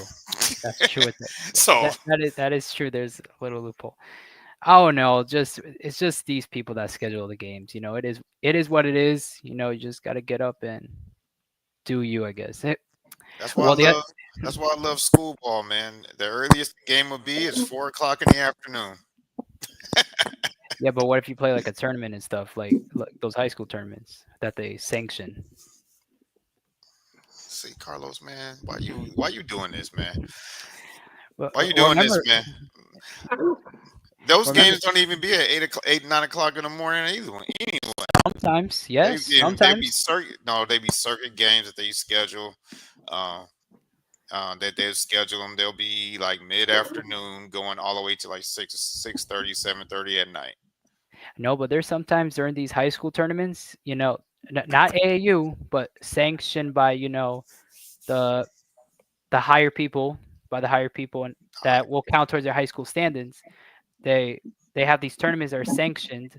That's true with So that is true. There's a little loophole. Oh no, it's just these people that schedule the games. It is what it is. You just got to get up and do you, I guess. that's why I Well, love. That's why I love school ball, man. The earliest the game will be is 4 o'clock in the afternoon. yeah, but what if you play like a tournament and stuff, like those high school tournaments that they sanction? See, Carlos, man, why you doing this, man? Well, Why you well, doing this, remember, man? Those remember, games don't even be at 8, 9 o'clock in the morning either. Anyway, sometimes, yes, they be sometimes. circuit. No, they be circuit games that they schedule. Uh, that they schedule them. They'll be like mid afternoon, going all the way to like 6:30, 7:30 at night. No, but there's sometimes during these high school tournaments, not AAU, but sanctioned by the the higher people by the higher people and All that will count towards their high school standings. They they have these tournaments that are sanctioned,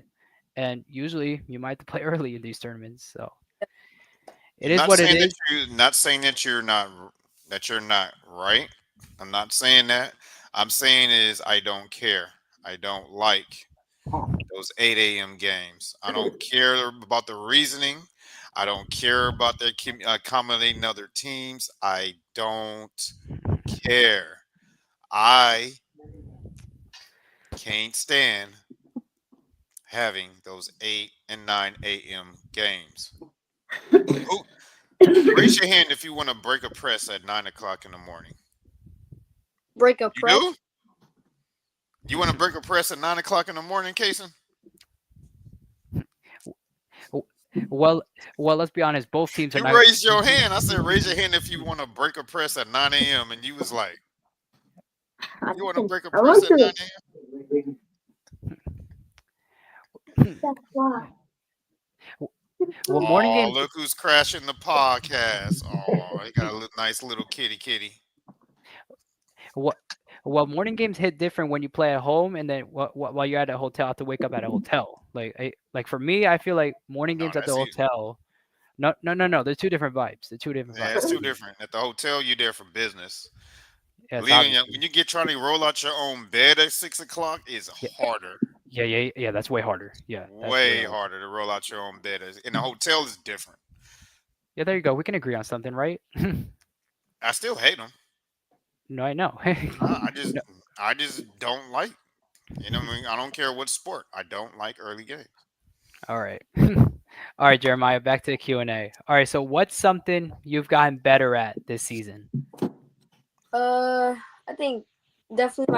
and usually you might have to play early in these tournaments. So it is Not what it saying that is. not saying that you're not right. I'm not saying that. I'm saying is I don't care. I don't like those 8 a.m. games. I don't care about the reasoning. I don't care about their accommodating other teams. I don't care. I can't stand having those 8 and 9 a.m. games. Who raise your hand if you want to break a press at 9 o'clock in the morning. Break a You press. do? You want to break a press at 9 o'clock in the morning, Kason? Well, well, let's be honest. Both teams are You not. raised your hand. I said raise your hand if you want to break a press at 9 a.m. And you was like, you want to break a I press want at 9 to. a.m.? That's why. Well, morning Oh, games. look who's crashing the podcast. Oh, he got a nice little kitty. What? Well, morning games hit different when you play at home, and then while you're at a hotel, have to wake up at a hotel. Like for me, I feel like morning No, games at the that's you. hotel. No, no, no, no. They're two different vibes. They're two different Yeah, vibes it's for too me. different. At the hotel, you there for business. Yes, Leaving obviously. when you get trying to roll out your own bed at 6 o'clock is Yeah, harder. yeah. That's way harder. Yeah, that's way Way harder. harder to roll out your own bed. In a hotel is different. Yeah, there you go. We can agree on something, right? I still hate them. No, I know. I just No, I just don't like. You know what I mean? I don't care what sport. I don't like early games. all right. All right, Jeremiah, back to the Q&A. All right, so what's something you've gotten better at this season? I think definitely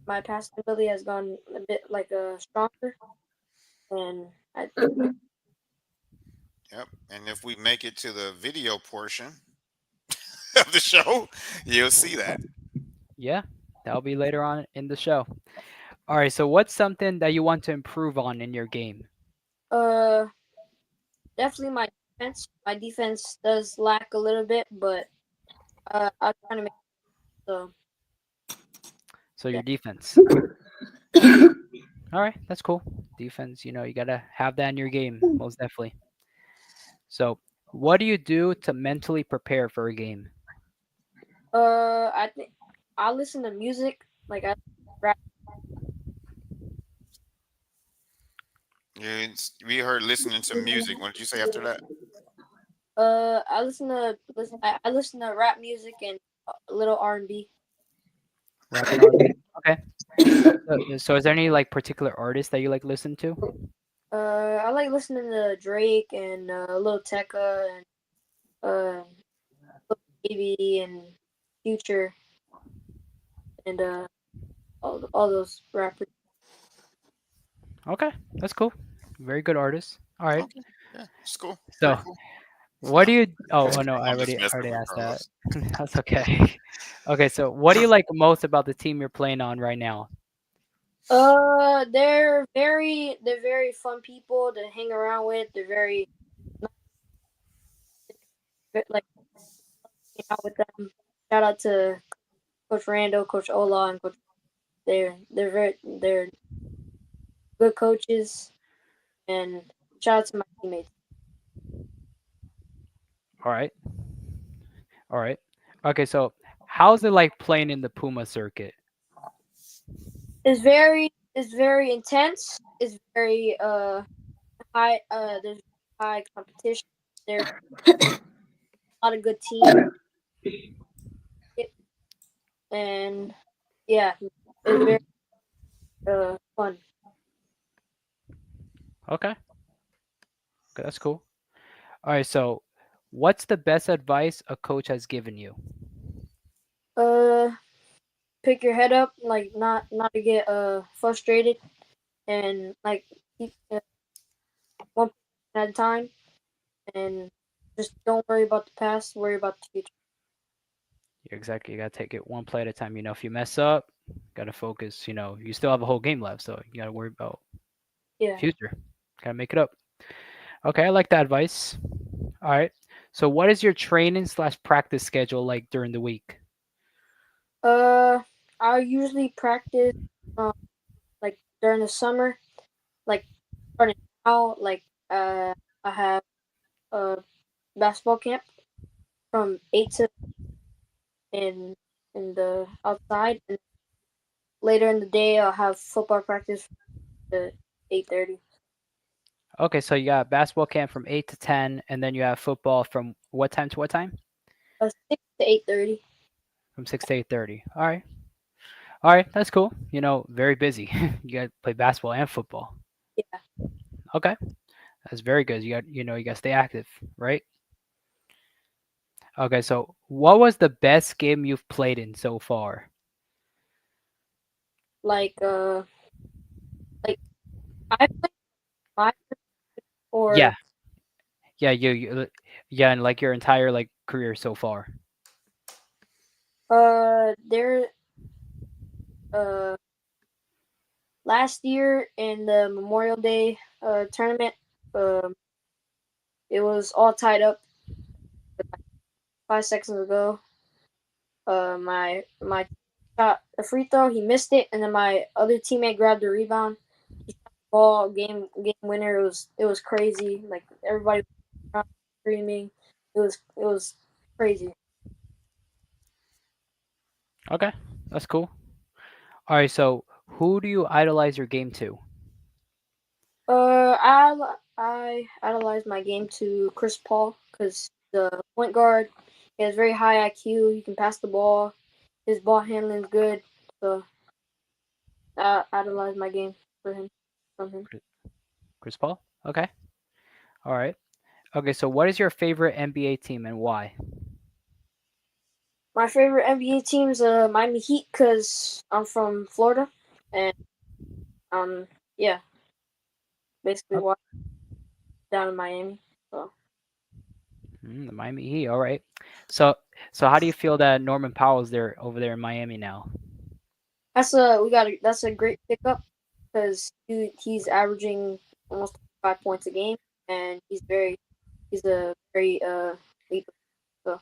my passing ability has gone a bit like stronger, and I Yep. And if we make it to the video portion of the show, you'll see that. Yeah, that'll be later on in the show. All right, so what's something that you want to improve on in your game? uh definitely my defense. My defense does lack a little bit, but I'm trying to make so So yeah. your defense. All right, that's cool. Defense, you got to have that in your game, most definitely. So, what do you do to mentally prepare for a game? I think I listen to music like I rap. We heard listening to music. What did you say after that? I listen to rap music and a little R&B. Rap and R&B. Okay. So is there any like particular artist that you like listen to? I like listening to Drake and Lil Tecca and Lil Baby and Future and all those rappers. Okay, that's cool. Very good artist. All right. Okay. Yeah, it's cool. Very So, cool. What do you? Oh, no, I'm just I messing already with asked that. Carlos. That's okay. Okay, so what do you like most about the team you're playing on right now? They're very fun people to hang around with. They're very like hang out with them. Shout out to Coach Rando, Coach Ola, and Coach. They're good coaches, and shout out to my teammates. All right, all right. Okay, so how's it like playing in the Puma circuit? It's very intense. It's very high. There's high competition. There's a lot of good teams, and yeah, it's very fun. Okay, okay, that's cool. All right, so what's the best advice a coach has given you? Uh, Pick your head up, like not to get frustrated, and like keep one at a time, and just don't worry about the past. Worry about the future. Yeah, exactly. You gotta take it one play at a time. If you mess up, gotta focus. You still have a whole game left, so you gotta worry about Yeah. future. Gotta make it up. Okay, I like that advice. All right. So, what is your training slash practice schedule like during the week? Uh, I usually practice um like during the summer, like starting now. Like I have a basketball camp from 8 to in in the outside, and later in the day I'll have football practice to 8:30. Okay, so you got basketball camp from 8 to 10, and then you have football from what time to what time? 6 to 8:30. From 6 to 8:30. All right. All right, that's cool. Very busy. You got to play basketball and football. Yeah. Okay, that's very good. You got to stay active, right? Okay, so what was the best game you've played in so far? Like like I played five or Yeah, yeah, yeah, and like your entire like career so far. there uh last year in the Memorial Day tournament. Um, it was all tied up 5 seconds ago. My shot a free throw. He missed it, and then my other teammate grabbed the rebound. He shot the ball, game winner. It was crazy. Like everybody was screaming. It was crazy. Okay, that's cool. All right, so who do you idolize your game to? I idolize my game to Chris Paul because the point guard. He has very high IQ. He can pass the ball. His ball handling is good. So I idolize my game for him from him. Chris Paul? Okay. All right. Okay, so what is your favorite NBA team and why? My favorite NBA team's Miami Heat because I'm from Florida, and yeah, basically Oh, watch down in Miami. So the Miami Heat. All right. So so how do you feel that Norman Powell's there over there in Miami now? that's a great pickup because he's averaging almost 5 points a game, and he's a very leader. So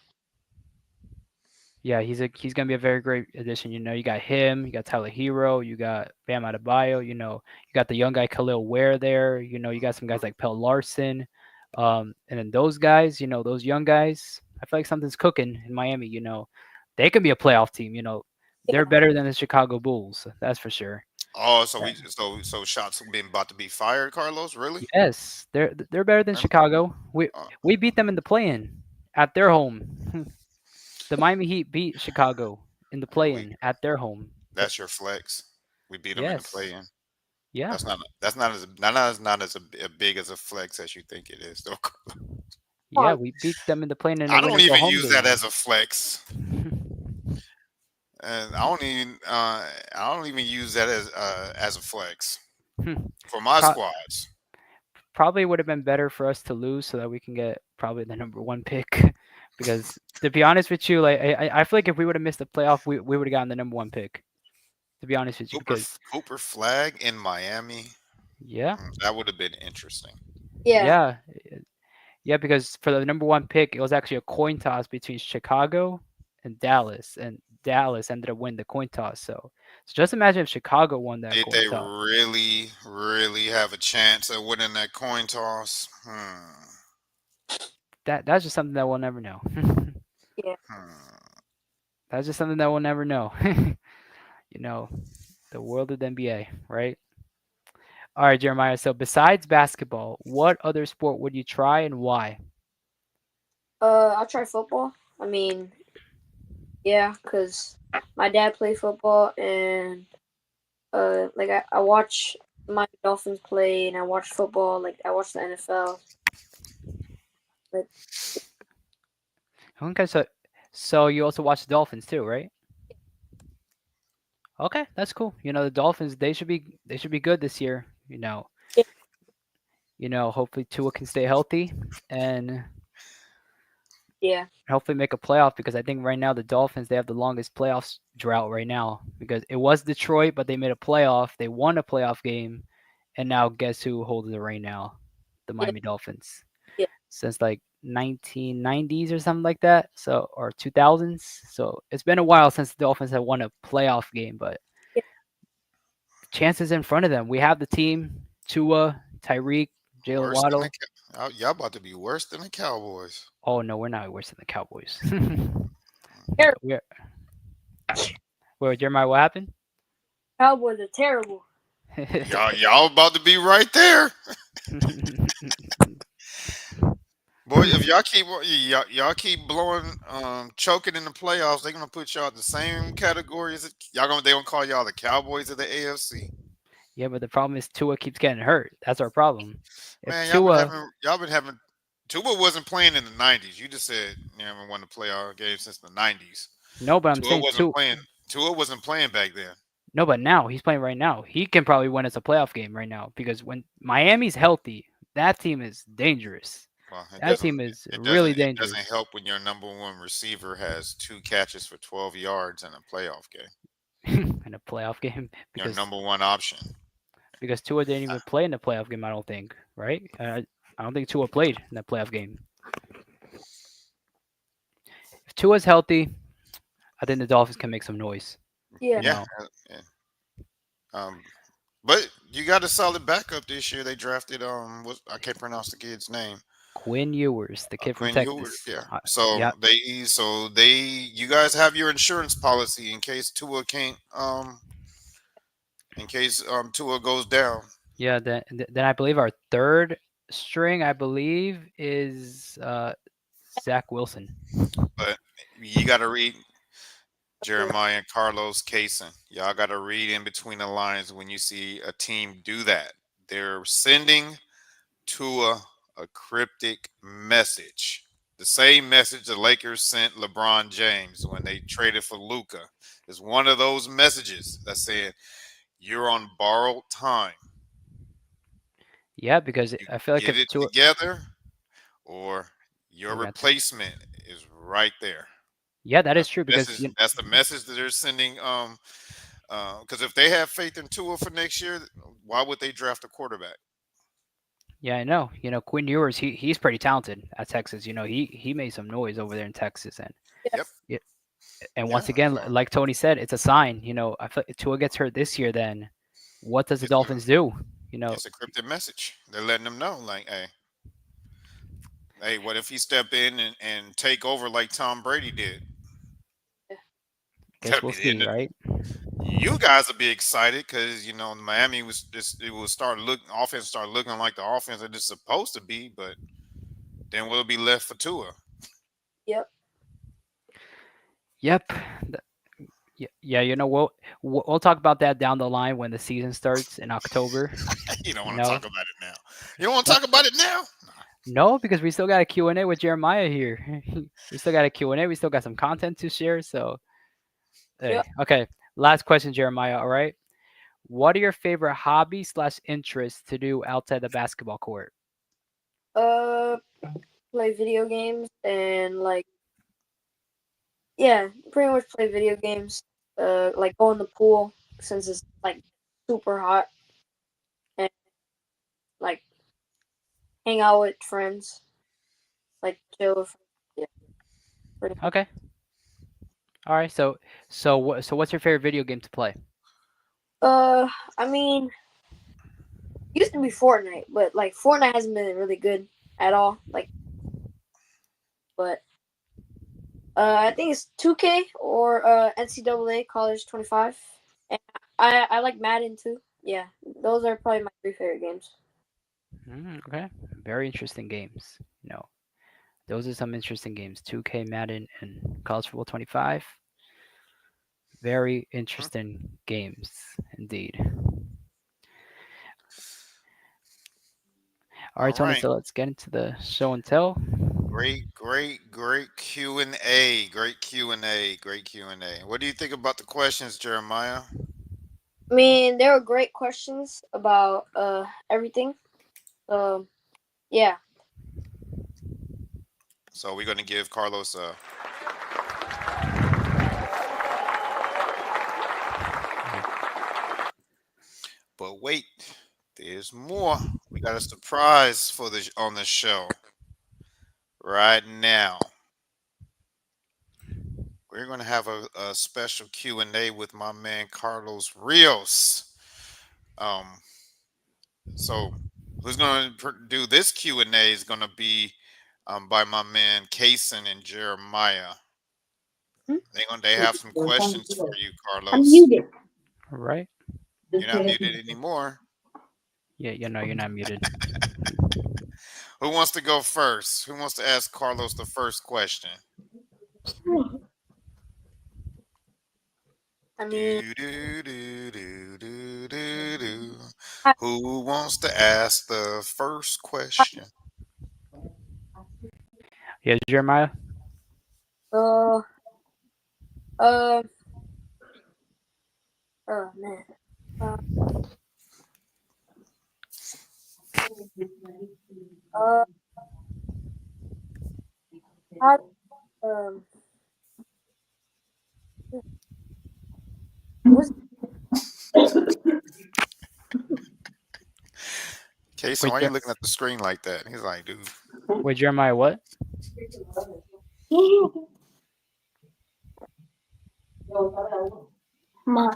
Yeah, he's gonna be a very great addition. You got him, you got Tyler Hero, you got Bam Adebayo. You got the young guy Khalil Ware there. You got some guys like Pell Larson, and then those guys. Those young guys. I feel like something's cooking in Miami. They can be a playoff team. They're yeah, better than the Chicago Bulls. That's for sure. Oh, so Yeah. shots been about to be fired, Carlos? Really? Yes, they're better than Really? Chicago. We Uh, we beat them in the play-in at their home. The Miami Heat beat Chicago in the we play-in at their home. That's your flex. We beat them in the Yes. play-in. Yeah. That's not as big as a flex as you think it is, though. Yeah, we beat them in the plane in a I winner don't go even home use that game. as a flex, and I don't even use that as a flex for my Pro- squads. probably would have been better for us to lose so that we can get probably the number one pick. Because to be honest with you, like I feel like if we would have missed the playoff, we would have gotten the number one pick. To be honest with you, because Cooper Flag in Miami. yeah, That would have been interesting. Yeah. yeah, yeah. Because for the number one pick, it was actually a coin toss between Chicago and Dallas ended up winning the coin toss. So just imagine if Chicago won that Did coin they toss. really, really have a chance at winning that coin toss? That's just something that we'll never know. Yeah. Hmm. That's just something that we'll never know. You know, the world of the NBA, right? All right, Jeremiah. So besides basketball, what other sport would you try and why? I'll try football. I mean, yeah, cause my dad played football, and like I watch my Dolphins play, and I watch football. Like I watch the NFL. Like Okay, so you also watch the Dolphins too, right? Okay, that's cool. The Dolphins they should be good this year. yeah, Hopefully Tua can stay healthy and yeah, hopefully make a playoff because I think right now the Dolphins they have the longest playoffs drought right now because it was Detroit, but they made a playoff. They won a playoff game, and now guess who holds the reign now? The yeah, Miami Dolphins. yeah, Since like 1990s or something like that. So or 2000s. So it's been a while since the Dolphins have won a playoff game, but yeah. chances in front of them. We have the team: Tua, Tyreek, Jalen Worse than the Waddle. y'all about to be worse than the Cowboys. Oh no, we're not worse than the Cowboys. Ter- we're, wait, Jeremiah, what happened? Cowboys are terrible. Y'all about to be right there. Boy, if y'all keep blowing choking in the playoffs, they're gonna put y'all at the same category as they gonna call y'all the Cowboys of the AFC. Yeah, but the problem is Tua keeps getting hurt. That's our problem. If Man, Tua, y'all been having Tua wasn't playing in the '90s. You just said you haven't won the playoff game since the '90s. no, but I'm Tua saying wasn't Tua. playing. Tua wasn't playing back then. No, but now he's playing right now. He can probably win us a playoff game right now because when Miami's healthy, that team is dangerous. Well, That team is really it doesn't dangerous help when your number one receiver has 2 catches for 12 yards in a playoff game. in a playoff game Your because number one option. Tua didn't Uh, even play in the playoff game. I don't think, right? I don't think Tua played in that playoff game. If Tua's healthy, I think the Dolphins can make some noise. Yeah, You yeah, know, yeah. Um, but you got a solid backup this year. They drafted I can't pronounce the kid's name. Quinn Ewers, the kid from Quinn Ewers. Texas. Yeah. Yeah, You guys have your insurance policy in case Tua goes down. yeah. Then I believe our third string, I believe, is Zach Wilson. But you got to read Jeremiah and Carlos Kaysen. Y'all got to read in between the lines when you see a team do that. They're sending Tua a cryptic message. The same message the Lakers sent LeBron James when they traded for Luca. Is one of those messages that said, "You're on borrowed time. Yeah, because You I feel like get if it Tua, together, or your we're gonna replacement is right there." yeah, that is true because That's the message that they're sending. Because if they have faith in Tua for next year, why would they draft a quarterback? yeah, I know. Quinn Ewers, he's pretty talented at Texas. He made some noise over there in Texas, and yeah, Yep. yeah, and Yeah. once again, So like Tony said, it's a sign. I feel if Tua gets hurt this year, then what does the it's a Dolphins do? You know, it's a cryptic message. They're letting them know, like, hey, what if he step in and take over like Tom Brady did? guess That'd we'll be the end see, of. right? You guys will be excited because Miami was just it will start offense start looking like the offense that it's supposed to be, but then what'll be left for Tua? yep, Yep. Yeah. We'll talk about that down the line when the season starts in October. You don't You want to know, talk about it now. You don't want to what? talk about it now. No, because we still got a Q&A with Jeremiah here. We still got a Q&A. We still got some content to share. So, hey, yep. okay. Last question, Jeremiah. All right. What are your favorite hobbies/interests to do outside the basketball court? Uh, play video games and like yeah, pretty much play video games. Like go in the pool since it's like super hot and like hang out with friends, like chill with friends. Yeah, pretty much. Okay. All right. So what's your favorite video game to play? I mean, used to be Fortnite, but like Fortnite hasn't been really good at all. Like, but I think it's 2K or NCAA College 25, and I like Madden too. Yeah, those are probably my three favorite games. Okay. Very interesting games. Those are some interesting games. 2K, Madden, and College Football 25. Very Mhm. interesting games indeed. All right, All Tony. right. So let's get into the show and tell. Great Q&A. Great Q&A. Great Q&A. What do you think about the questions, Jeremiah? I mean, there were great questions about everything. Um, yeah. So we're going to give Carlos a. But wait, there's more. We got a surprise for the on the show right now. We're going to have a special Q&A with my man Carlos Rios. Um, so who's going to do this Q&A is going to be by my man Kason and Jeremiah. Hmm? They have some questions for you, I'm Carlos. muted. All right. You're not muted anymore. Yeah, you're not muted. Who wants to go first? Who wants to ask Carlos the first question? I mean, Do do do do do do do. I, Who wants to ask the first I, question? Yeah, Jeremiah. uh, uh, oh man. Uh, uh, how, um, what's Kason, Wait, why are you looking at the screen like that? He's like, dude. wait, Jeremiah. What? Ma,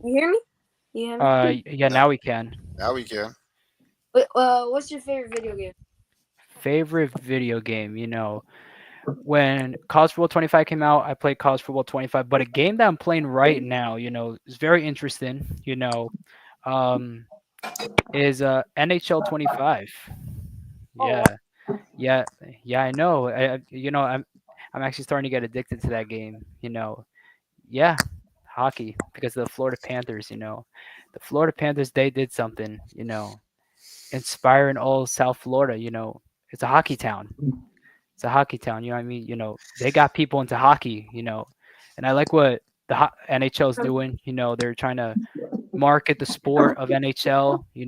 you hear me? You hear me? Yeah. Now, Now we can. now we can. What's your favorite video game? Favorite video game. When College Football 25 came out, I played College Football 25. But a game that I'm playing right now, is very interesting. Um, is NHL 25. Oh wow. Yeah, yeah, yeah. I know. I'm actually starting to get addicted to that game. Yeah, hockey because of the Florida Panthers. The Florida Panthers they did something. Inspiring all South Florida. It's a hockey town. It's a hockey town. You know what I mean? They got people into hockey. And I like what the NHL is doing. They're trying to market the sport of NHL. You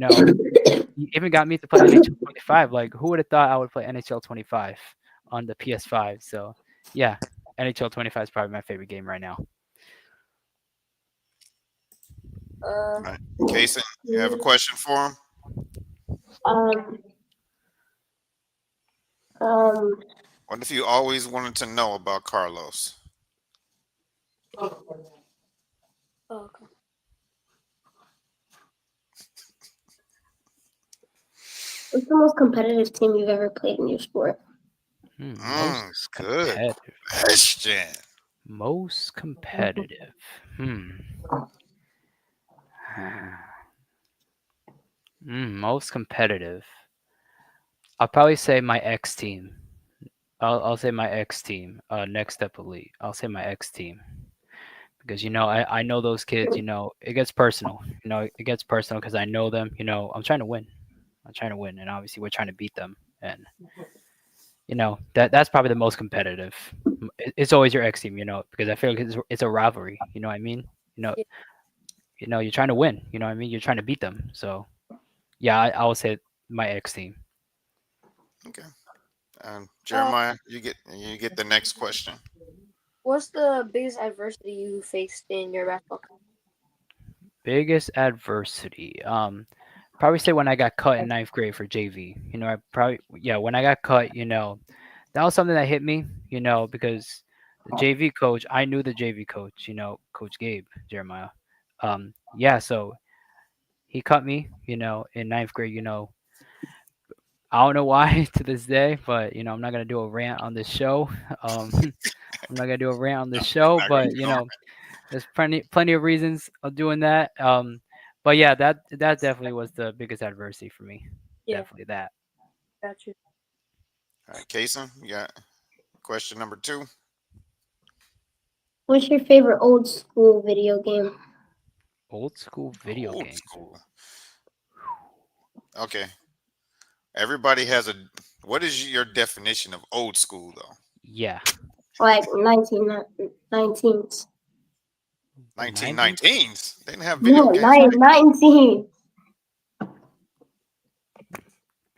even got me to play NHL 25. Like, who would have thought I would play NHL 25 on the PS5? So, yeah, NHL 25 is probably my favorite game right now. Uh, All right. Kason, you have a question for him? um, um, What if you always wanted to know about Carlos? okay. what's the most competitive team you've ever played in your sport? Most Good competitive. question. Most competitive. Most competitive. I'll probably say my X team. I'll say my X team. Next step elite. I'll say my X team because I know those kids. It gets personal. It gets personal because I know them. I'm trying to win. I'm trying to win, and obviously we're trying to beat them. And that's probably the most competitive. It's always your X team. Because I feel like it's a rivalry. You know what I mean? You know. Yeah. You're trying to win. You know what I mean? You're trying to beat them. So yeah, I would say my X team. Okay. Uh, Jeremiah, you get the next question. what's the biggest adversity you faced in your basketball career? Biggest adversity. Probably say when I got cut in ninth grade for JV. I probably yeah when I got cut. That was something that hit me. Because the JV coach, I knew the JV coach. Coach Gabe Jeremiah. Yeah, so he cut me. In ninth grade. I don't know why to this day, but I'm not gonna do a rant on this show. Um, I'm not gonna do a rant on No, this you're show, not gonna but do no. there's plenty of reasons of doing that. But yeah, that definitely was the biggest adversity for me. Yeah, Definitely that. got you. All right, Kason, you got question number two. What's your favorite old school video game? Old school video Old game. school. Okay. Everybody has a. What is your definition of old school though? Yeah, Like 1919s. the Nineteen 90s nineteens. They didn't have No, video games back then. 19.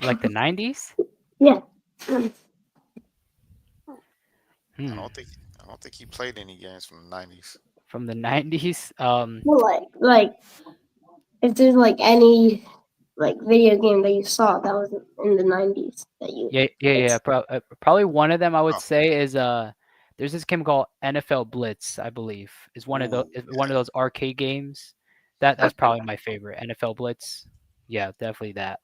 like the 90s. Yeah. I Hmm. don't think. I don't think he played any games from the '90s. From the 90s. Well, like if there's like any like video game that you saw that was in the 90s that you Yeah. Probably one of them I would Oh, say is there's this game called NFL Blitz, I believe. ooh, Is one of those arcade games. That's probably my favorite. NFL Blitz. Yeah, definitely that.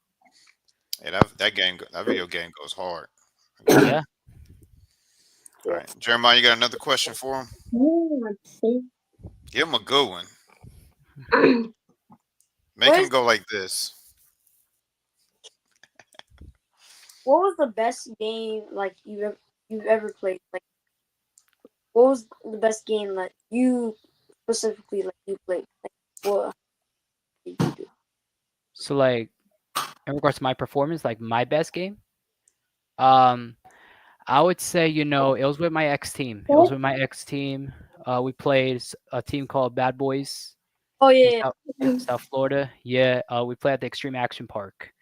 yeah. That video game goes hard. All Yeah. right, Jeremiah, you got another question for him? let's see. Give him a good one. Make What him is go like this. what was the best game like you've ever played? Like, what was the best game that you specifically like you played? Like, what did you do? So like in regards to my performance, like my best game, um, I would say it was with my ex team. It was What? with my ex team. We played a team called Bad Boys Oh in yeah, yeah. South Florida. Yeah. We played at the Extreme Action Park.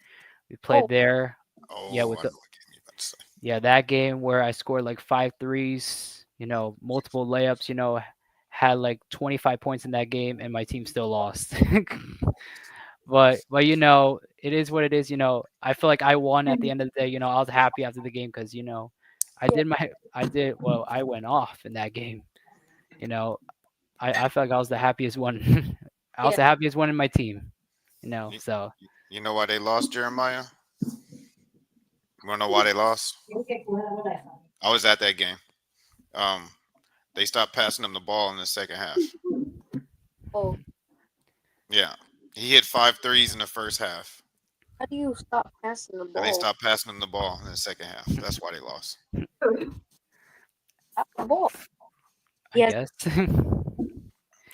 We played Oh there. Yeah, Oh, with I the know what game you about to say. yeah that game where I scored like five threes. Multiple layups. Had like 25 points in that game, and my team still lost. But it is what it is. I feel like I won at the end of the day. I was happy after the game because yeah, I did well. I went off in that game. You know, I felt like I was the happiest one. I was yeah. the happiest one in my team. You, So you know why they lost, Jeremiah? You wanna know why they lost? I was at that game. Um, they stopped passing them the ball in the second half. Oh, Yeah, he hit five threes in the first half, how do you stop passing the and they ball? stopped passing them the ball in the second half. That's why they lost. Pass the ball. I Yes. guess.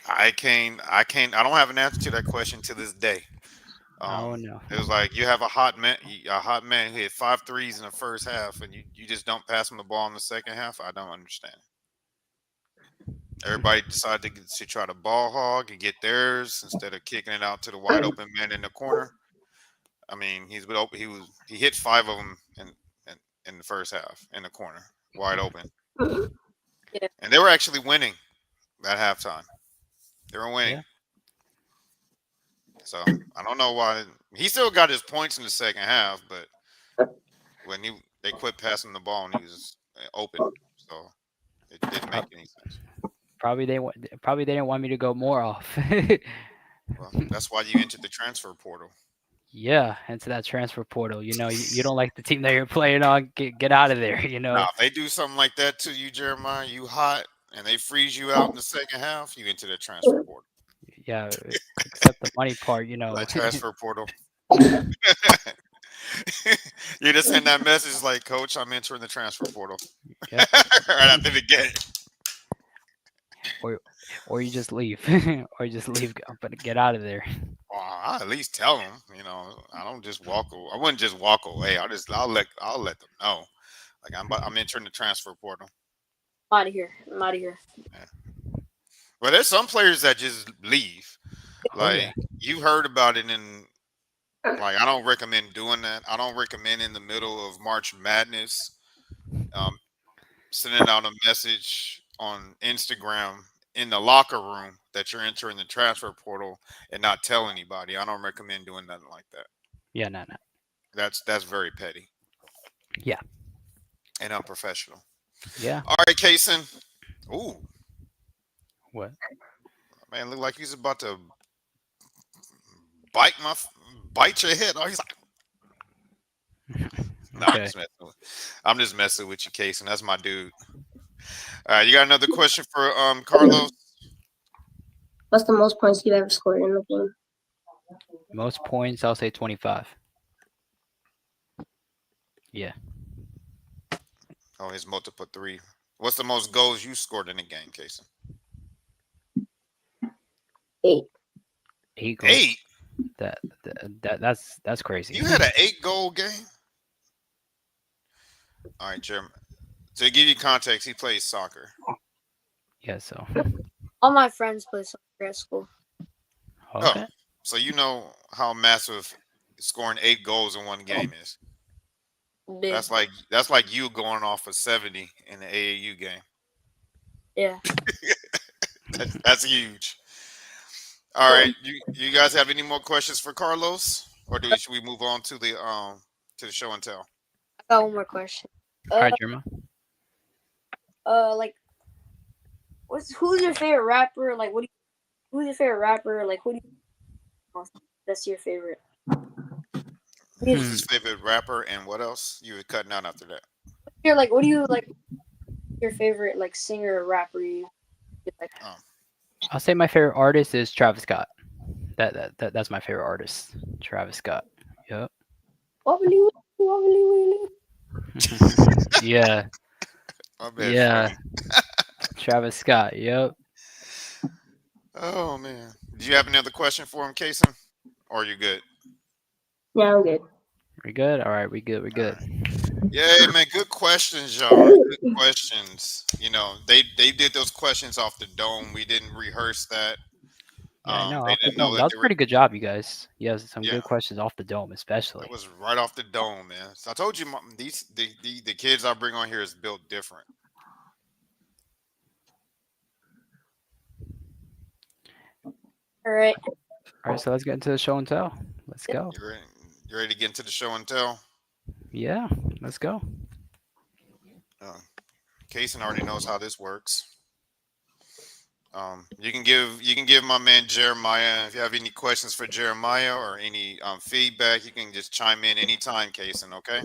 I don't have an answer to that question to this day. Oh no. It was like you have a hot man who hit five threes in the first half, and you just don't pass him the ball in the second half. I don't understand. Everybody decided to try to ball hog and get theirs instead of kicking it out to the wide open man in the corner. I mean, he's been open. He hit five of them in the first half in the corner, wide open, Yeah. and they were actually winning at halftime. They were winning. Yeah. So I don't know why he still got his points in the second half, but when they quit passing the ball and he was open, so it didn't make Pro- any sense. Probably they didn't want me to go more off. Well, that's why you entered the transfer portal. Yeah, into that transfer portal. You don't like the team that you're playing on. Get out of there. Now, if they do something like that to you, Jeremiah, you hot, and they freeze you out in the second half, you enter the transfer portal. Yeah, except the money part. That transfer portal. You just send that message like, Coach, I'm entering the transfer portal Yep. right after the game. Or you just leave, or you just leave. But get out of there. Well, I at least tell them. I don't just walk. I wouldn't just walk away. I'll let them know. Like I'm entering the transfer portal. I'm out of here. I'm out of here. Well, there's some players that just leave. Oh yeah. Like you heard about it in Like, I don't recommend doing that. I don't recommend in the middle of March Madness um, sending out a message on Instagram in the locker room that you're entering the transfer portal and not tell anybody. I don't recommend doing nothing like that. Yeah, no, no. That's very petty Yeah, and unprofessional. yeah. All right, Kason. Ooh, What? man, look like he's about to bite my bite your head. Oh, he's like, no, Okay. I'm just messing with you, Kason. That's my dude. All right, you got another question for Carlos? What's the most points you ever scored in the game? Most points, I'll say 25. Yeah. Oh, his multiple three. What's the most goals you scored in a game, Kason? 8. 8 goals. 8. That's crazy. You had an 8-goal game. All right, Jeremy. To give you context, he plays soccer. Yeah, so. All my friends play soccer at school. Okay. So you know how massive scoring 8 goals in one game is. Big. That's like you going off for 70 in the AAU game. Yeah. That's huge. All right, you guys have any more questions for Carlos, or should we move on to the show and tell? I got one more question. All right, Jeremiah. Like, who's your favorite rapper? Like, who's your favorite rapper? Like, who do you? That's your favorite. Who's his favorite rapper, and what else? You were cutting out after that. You're like, what do you like? Your favorite like singer or rapper? You like? I'll say my favorite artist is Travis Scott. That's my favorite artist, Travis Scott. Yep. Wobbly, wobbly, wobbly. Yeah. My bad, Yeah. funny. Travis Scott. Yep. Oh man, do you have any other question for him, Kason, or are you good? Yeah, I'm good. We good? All right. We good. We good. Yeah, man, good questions, y'all. Good questions. You know, they did those questions off the dome. We didn't rehearse that. Yeah, I know. They Off the didn't know dome. that That was they a were. pretty good job, you guys. You have some Yeah, good questions off the dome, especially. that was right off the dome, man. So I told you, the kids I bring on here is built different. All right. All right. So let's get into the show and tell. Let's go. You ready to get into the show and tell? Yeah. Let's go. Kason already knows how this works. You can give my man Jeremiah, if you have any questions for Jeremiah or any feedback, you can just chime in anytime, Kason. Okay,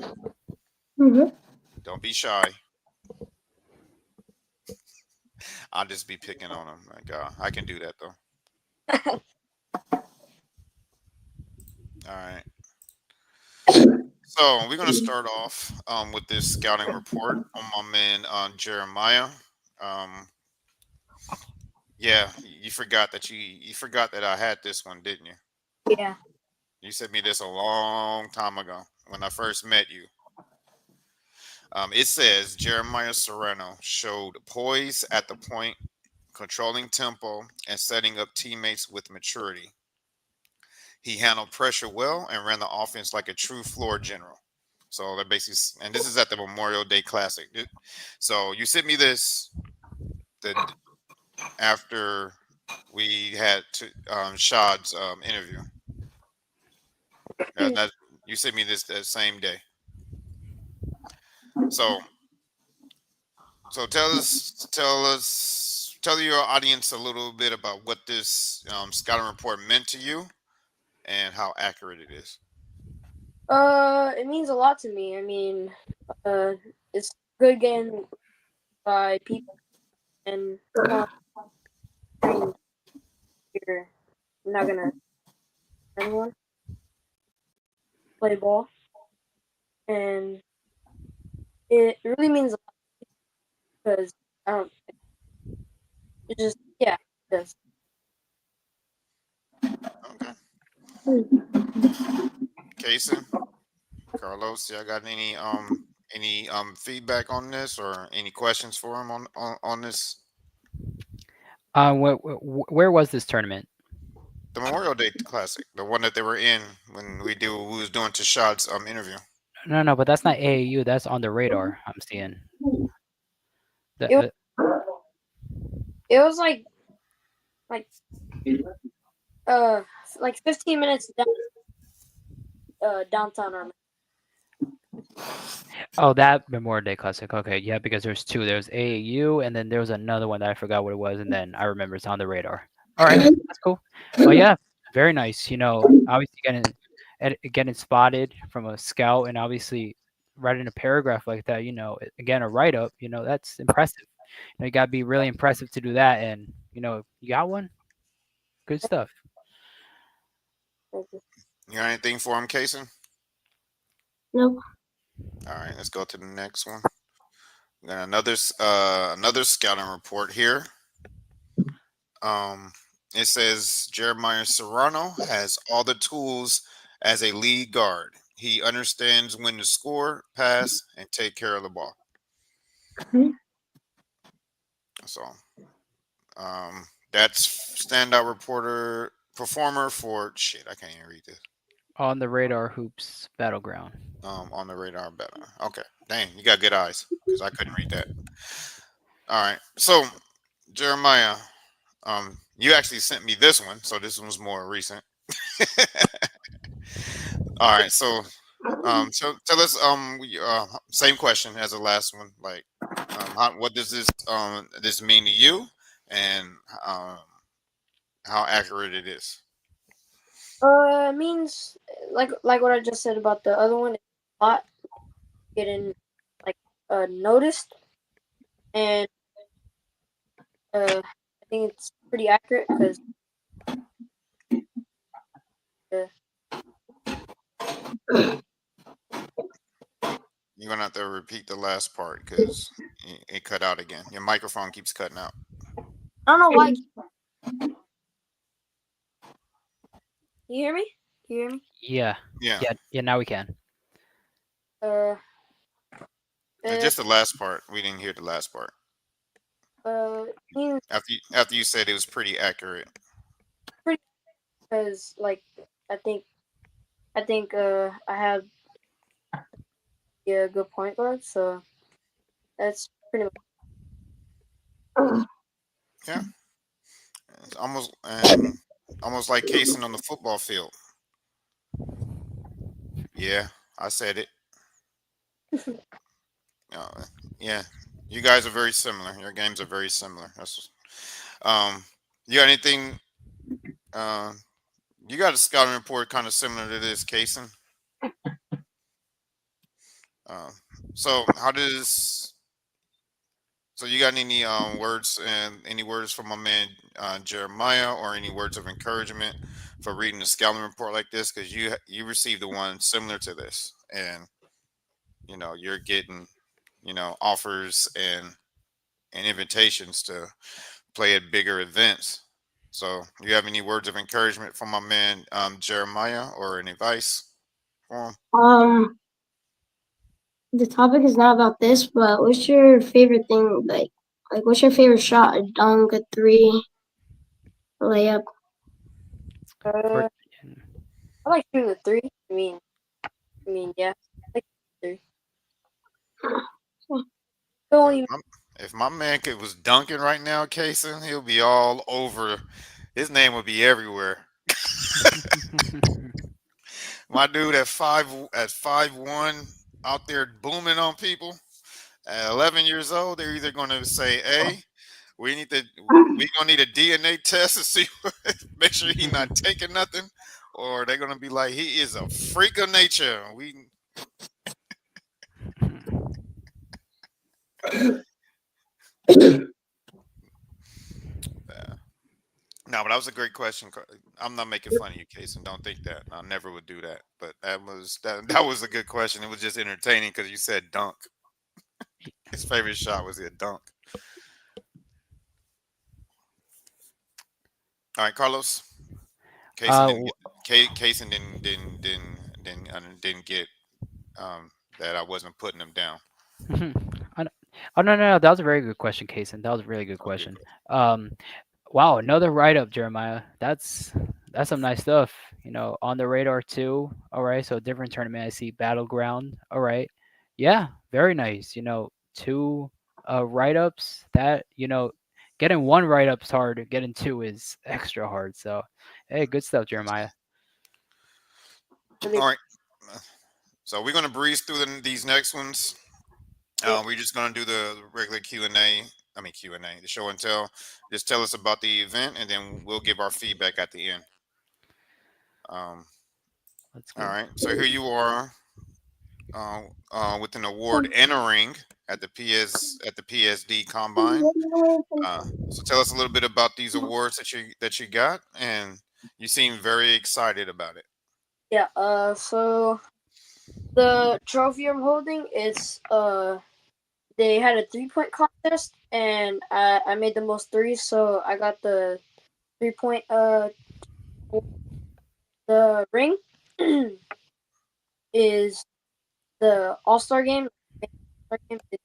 Mm-hmm. don't be shy. I'll just be picking on him. Like, I can do that though. All right. So we're gonna start off with this scouting report on my man Jeremiah. Yeah, you forgot that I had this one, didn't you? Yeah. You sent me this a long time ago when I first met you. It says Jeremiah Serrano showed poise at the point, controlling tempo, and setting up teammates with maturity. He handled pressure well and ran the offense like a true floor general. So that basically, and this is at the Memorial Day Classic. So you sent me this after we had Shad's interview. You sent me this that same day. So tell your audience a little bit about what this scouting report meant to you and how accurate it is. It means a lot to me. I mean, it's good getting by people and you're not gonna anyone play ball, and it really means a lot because it just yeah, it does. Okay. Kason, Carlos, y'all got any feedback on this or any questions for him on this? Where was this tournament? the Memorial Day Classic, the one that they were in when we was doing Tashad's interview. No, no, but that's not AAU. That's on the radar. I'm seeing. It The, it was like uh like 15 minutes down downtown Orlando. oh, that Memorial Day Classic. Okay, yeah, because there's two. There's AAU, and then there was another one that I forgot what it was, and then I remember it's on the radar. All right, that's cool. Well, yeah, very nice. Obviously getting spotted from a scout, and obviously writing a paragraph like that. Again, a write up. That's impressive. You got to be really impressive to do that, and you got one. Good stuff. You got anything for him, Kason? Nope. All right, let's go to the next one. We got another scouting report here. It says Jeremiah Serrano has all the tools as a lead guard. He understands when to score, pass, and take care of the ball. Mhm. So, that's standout reporter performer for shit. I can't even read this. On the radar hoops battleground. On the radar better. Okay, dang, you got good eyes because I couldn't read that. All right, so Jeremiah, you actually sent me this one, so this one's more recent. All right, so tell us, same question as the last one, like, what does this mean to you, and um, how accurate it is? It means like what I just said about the other one. It's a lot getting like noticed, and I think it's pretty accurate because You're gonna have to repeat the last part because it cut out again. Your microphone keeps cutting out. I don't know why. You hear me? You hear me? Yeah, Yeah, yeah. Now we can. Uh, just the last part. We didn't hear the last part. means After you said it was pretty accurate. pretty because like I think I have a good point guard, so that's pretty much. Yeah, it's almost like casing on the football field. Yeah, I said it. Yeah, you guys are very similar. Your games are very similar. You got anything? Uh, you got a scouting report kind of similar to this, Kason. Uh, so how does so you got any words and any words from my man Jeremiah, or any words of encouragement for reading a scouting report like this? Because you received the one similar to this, and you're getting offers and invitations to play at bigger events. So, do you have any words of encouragement from my man Jeremiah, or any advice for him? The topic is not about this, but what's your favorite thing? Like what's your favorite shot? A dunk, a three, a layup. For, I like shooting the three. Yeah, I like three. Only If my man was dunking right now, Kason, he'll be all over. His name would be everywhere. My dude at 5'1", out there booming on people. At 11 years old, they're either going to say, "Hey, we gonna need a DNA test to see, make sure he's not taking nothing," or they're gonna be like, "He is a freak of nature." No, but that was a great question. I'm not making fun of you, Case, and don't think that. I never would do that. But that was a good question. It was just entertaining because you said dunk. His favorite shot was a dunk. All right, Carlos. Casey didn't get Casey didn't get that I wasn't putting him down. Oh, no, that was a very good question, Kason. That was a really good Okay, question. cool. Wow, another write up, Jeremiah. That's that's some nice stuff. On the radar too. All right, so different tournament. I see Battleground. All right, yeah, very nice. Two write ups. That getting one write up's hard. Getting two is extra hard. So, hey, good stuff, Jeremiah. Really, All right. So we're gonna breeze through these next ones. yeah. We're just gonna do the regular Q&A. I mean Q&A, the show and tell. Just tell us about the event, and then we'll give our feedback at the end. Um, Let's all go. right. So here you are, with an award and a ring at the PSD Combine. So tell us a little bit about these awards that you got, and you seem very excited about it. Yeah. So the trophy I'm holding, they had a 3-point contest, and I made the most threes, so I got the 3-point the ring is the All-Star game. All-Star game is,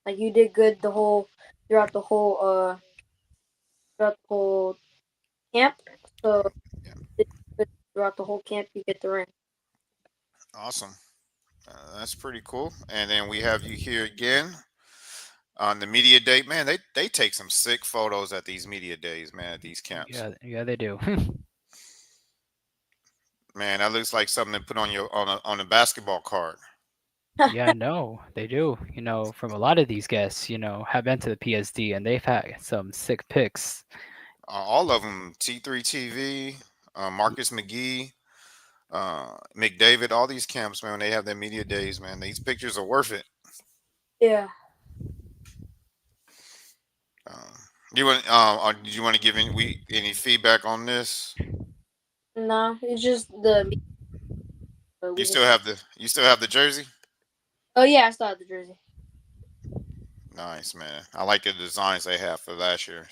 like you did good throughout the whole throughout the whole camp. So Yeah. throughout the whole camp, you get the ring. Awesome. That's pretty cool. And then we have you here again on the media day. Man, they take some sick photos at these media days, man, at these camps. Yeah, yeah, they do. Man, that looks like something to put on your on a basketball card. Yeah, I know they do. From a lot of these guests, have been to the PSD and they've had some sick pics. All of them, T3 TV, Marcus McGee, McDavid, all these camps, man, when they have their media days, man, these pictures are worth it. Yeah. Uh, or did you want to give any feedback on this? No, it's just the. You still have the jersey? Oh yeah, I still have the jersey. Nice, man. I like the designs they have for last year.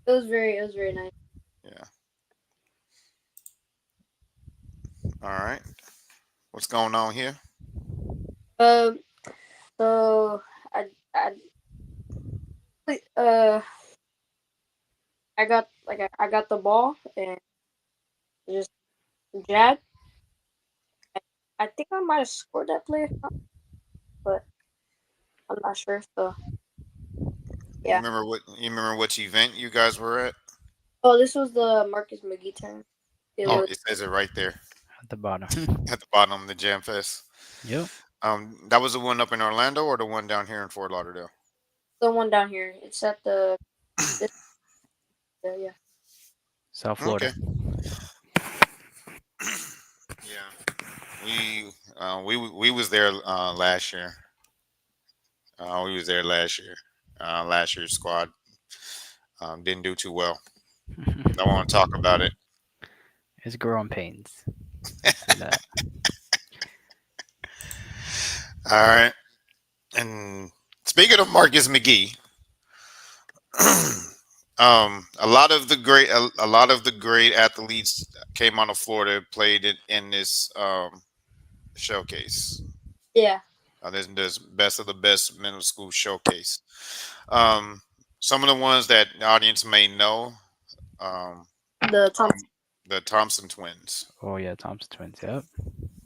It was very nice. Yeah. All right. What's going on here? Um. So I uh I got the ball and just jab. I think I might have scored that play, but I'm not sure. So yeah. You remember which event you guys were at? Oh, this was the Marcus McGee turn. It Oh, was it says it right there At the bottom. at the bottom of the Jam Fest. Yep. That was the one up in Orlando or the one down here in Fort Lauderdale? the one down here. It's at the yeah. South Okay. Florida. Yeah. We was there last year. We was there last year. Last year's squad didn't do too well. Don't want to talk about it. It's growing pains. See that. All right. And speaking of Marcus McGee, a lot of the great athletes came out of Florida, played in this showcase. Yeah. There's best of the best middle school showcase. Some of the ones that the audience may know, The Thompson. the Thompson twins. Oh yeah, Thompson twins. Yep.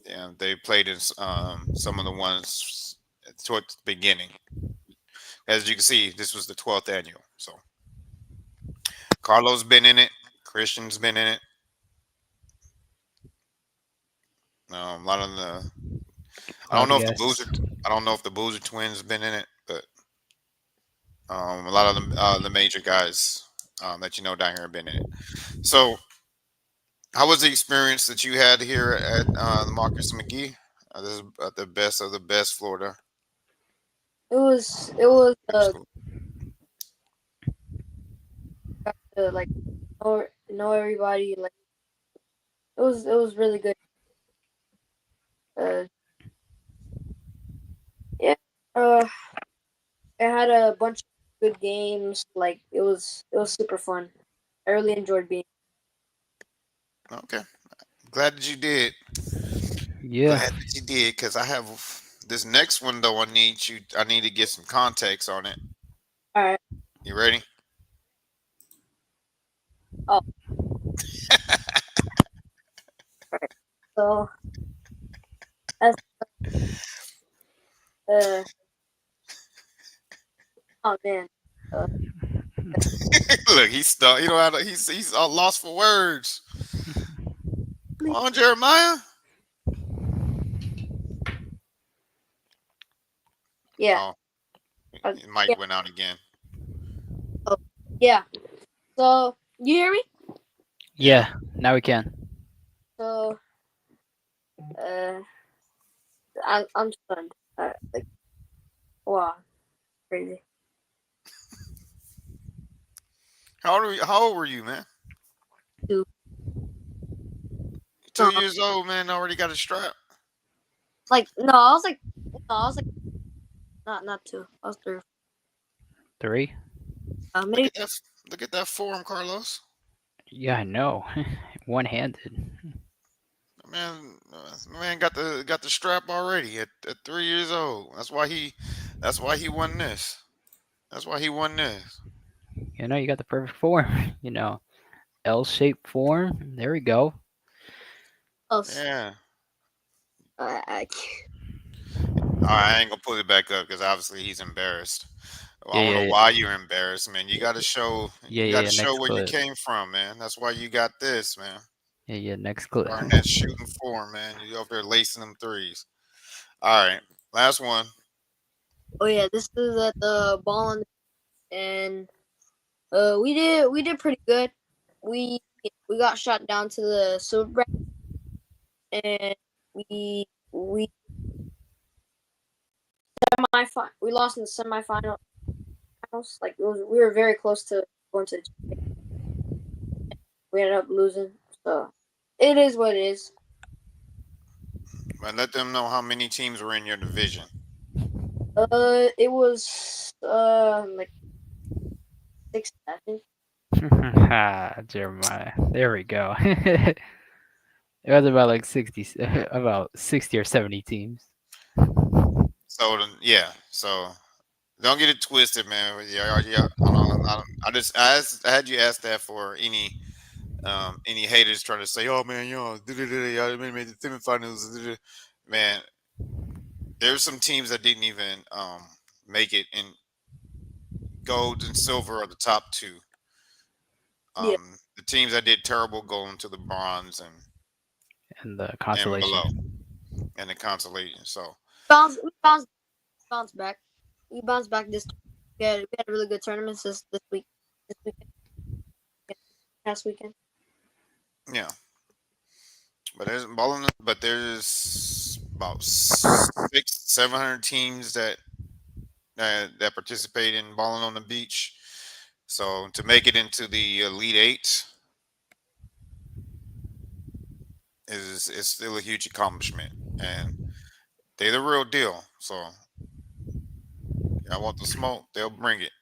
Yeah, they played in some of the ones toward the beginning. As you can see, this was the 12th annual. So Carlos been in it. Christian's been in it. A lot of the I don't know if the Boozer twins been in it, but a lot of the major guys that you know down here have been in it. So, how was the experience that you had here at the Marcus McGee? This is the best of the best Florida. It was like know everybody, like it was really good. Yeah. It had a bunch of good games. Like it was super fun. I really enjoyed being. Okay, glad that you did. Yeah. Glad that you did, because I have this next one though. I need to get some context on it. All right. You ready? Oh. So that's uh oh man. Uh, Look, he's stuck. You know how to, he's lost for words. Come on, Jeremiah. yeah. Oh, Uh, his mic yeah. went out again. Oh, yeah. So you hear me? Yeah. Yeah, now we can. So uh, I'm stunned. Like wow, crazy. How old were you, man? Two. 2 years old, man. Already got a strap. Like no, I was like not two. I was three. 3? Look Maybe at that. Look at that form, Carlos. Yeah, I know. One-handed. Man got the strap already at 3 years old. That's why he won this. That's why he won this. You know, you got the perfect form. You know, L-shaped form. There we go. else. Yeah. I All right, I ain't gonna put it back up because obviously he's embarrassed. Well, Yeah, I don't yeah, know yeah, why you're embarrassed, man. yeah, You yeah, got yeah. to show Next where you clip. came from, man. That's why you got this, man. Yeah, yeah. Next clip. Barnett shooting form, man. You over there lacing them threes. All right, last one. oh yeah, this is at the ball and we did pretty good. We we got shot down to the silver bracket and we we lost in the semifinals. Like we were very close to going to the we ended up losing. So it is what it is. But let them know how many teams were in your division. It was like 6, I think. Jeremiah. There we go. It was about like 60, about 60 or 70 teams. Yeah, so don't get it twisted, man. Yeah, yeah. I had you ask that for any haters trying to say, oh man, y'all made the semifinals. Man, there's some teams that didn't even make it, and gold and silver are the top two. Yeah. The teams that did terrible go into the bronze And the and below, consolation. and the consolation. So We bounced back. We bounced back this. We had really good tournaments this week. This weekend, past weekend. yeah, but there's about 700 teams that participate in balling on the beach. So to make it into the Elite Eight is still a huge accomplishment, and they're the real deal. So I want the smoke, they'll bring it.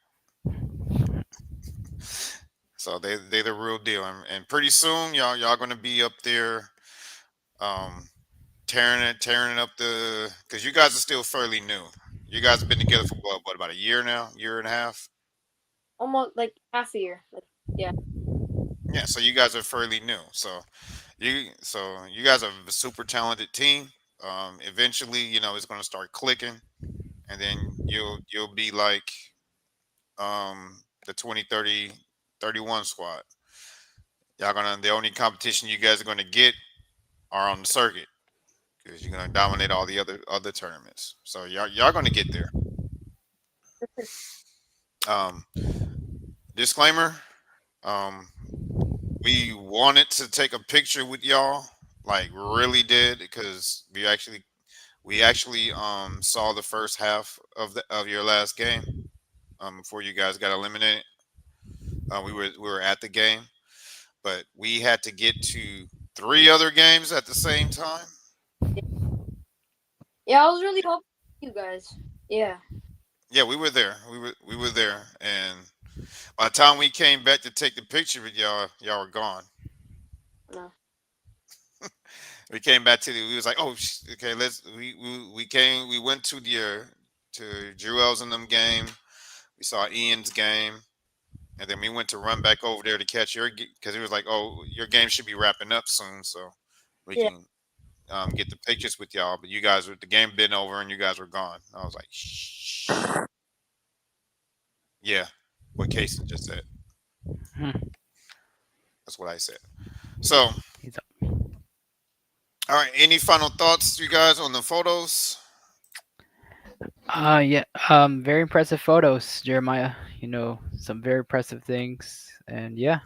So they the real deal, and pretty soon y'all gonna be up there, um, tearing it up because you guys are still fairly new. You guys have been together for what about a year now, year and a half? Almost like half a year. Like yeah. Yeah, so you guys are fairly new. So you guys are a super talented team. Eventually, it's gonna start clicking, and then you'll be like the 2030-31 squad. The only competition you guys are gonna get are on the circuit because you're gonna dominate all the other tournaments. So y'all gonna get there. Um, disclaimer: um, we wanted to take a picture with y'all, like really did, because we actually saw the first half of your last game before you guys got eliminated. We were at the game, but we had to get to 3 other games at the same time. Yeah, I was really hoping you guys. Yeah. Yeah, we were there. We were there, and by the time we came back to take the picture with y'all were gone. No. We came back we was like, oh, okay, we went to to Jewel's and them game. We saw Ian's game, and then we went to run back over there to catch because he was like, oh, your game should be wrapping up soon, so we Yeah. can. get the pictures with y'all, but you guys were the game been over and you guys were gone. I was like, shh. Yeah, what Casey just said. Hmm. That's what I said. So, He's all right. Any final thoughts, you guys, on the photos? Yeah. Very impressive photos, Jeremiah. Some very impressive things, and yeah.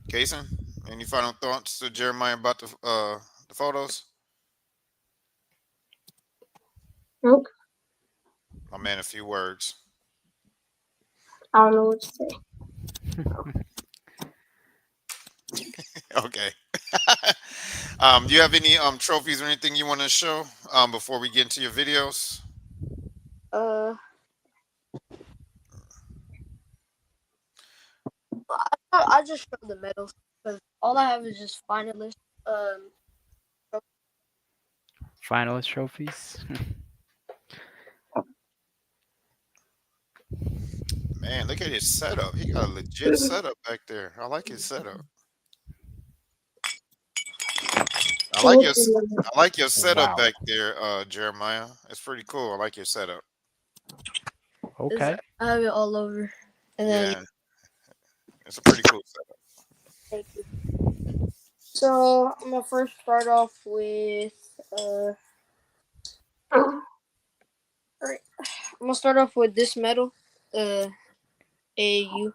Casey, any final thoughts to Jeremiah about the photos? Nope. My man, a few words. I don't know what to say. Okay. Do you have any trophies or anything you want to show before we get into your videos? Uh, I just show the medals because all I have is just finalists. Um, Finalist trophies. Man, look at his setup. He got a legit setup back there. I like his setup. I like your I like your setup Wow. back there, Jeremiah. It's pretty cool. I like your setup. Okay. I have it all over, and then Yeah, it's a pretty cool setup. thank you. So I'm gonna first start off with alright. I'm gonna start off with this medal, AAU.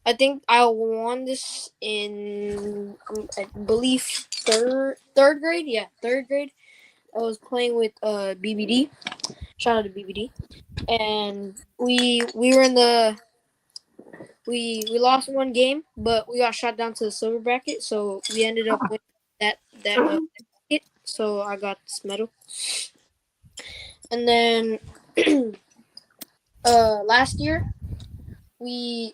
I think I won this in I believe third grade. Yeah, third grade. I was playing with BBD. Shout out to BBD. And we were in the we lost one game, but we got shot down to the silver bracket, so we ended up winning that bracket. So I got this medal. And then last year we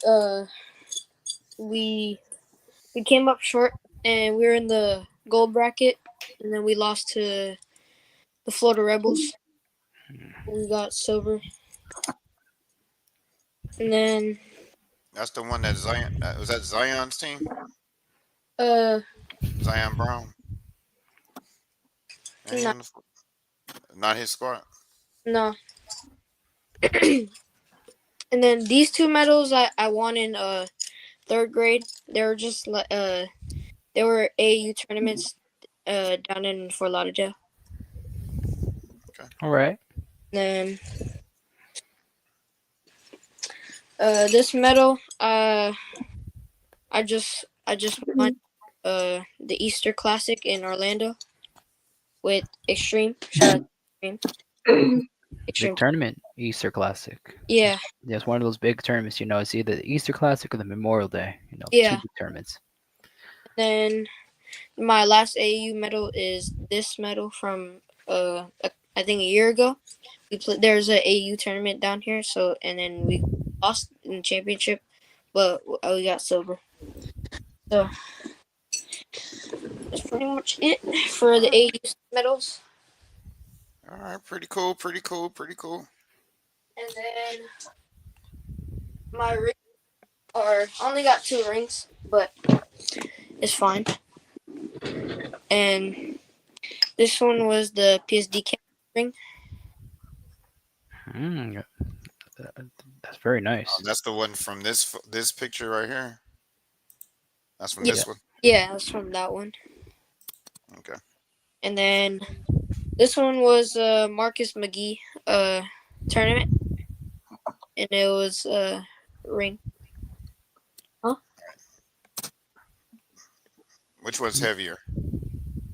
we we came up short and we were in the gold bracket, and then we lost to the Florida Rebels. We got silver. And then That's the one that Zion was that Zion's team? uh Zion Brown. Ain't he no, on not his squad. no. And then these two medals I won in third grade. They were just they were AU tournaments down in Fort Lauderdale. All right. And then this medal I just won the Easter Classic in Orlando with Extreme. Shout out to Extreme. Big tournament, Easter Classic. Yeah, Yeah, it's one of those big tournaments. It's either the Easter Classic or the Memorial Day. Yeah. Two big tournaments. then my last AU medal is this medal from I think a year ago. There's a AU tournament down here, so and then we lost in the championship, but we got silver. So that's pretty much it for the AU medals. All right, pretty cool, pretty cool, pretty cool. And then my ring I only got 2 rings, but it's fine. And this one was the PSD ring. Mm, that's very nice. That's the one from this picture right here. That's from Yeah. this one. Yeah, that's from that one. Okay. And then this one was Marcus McGee tournament, and it was ring. Which one's heavier?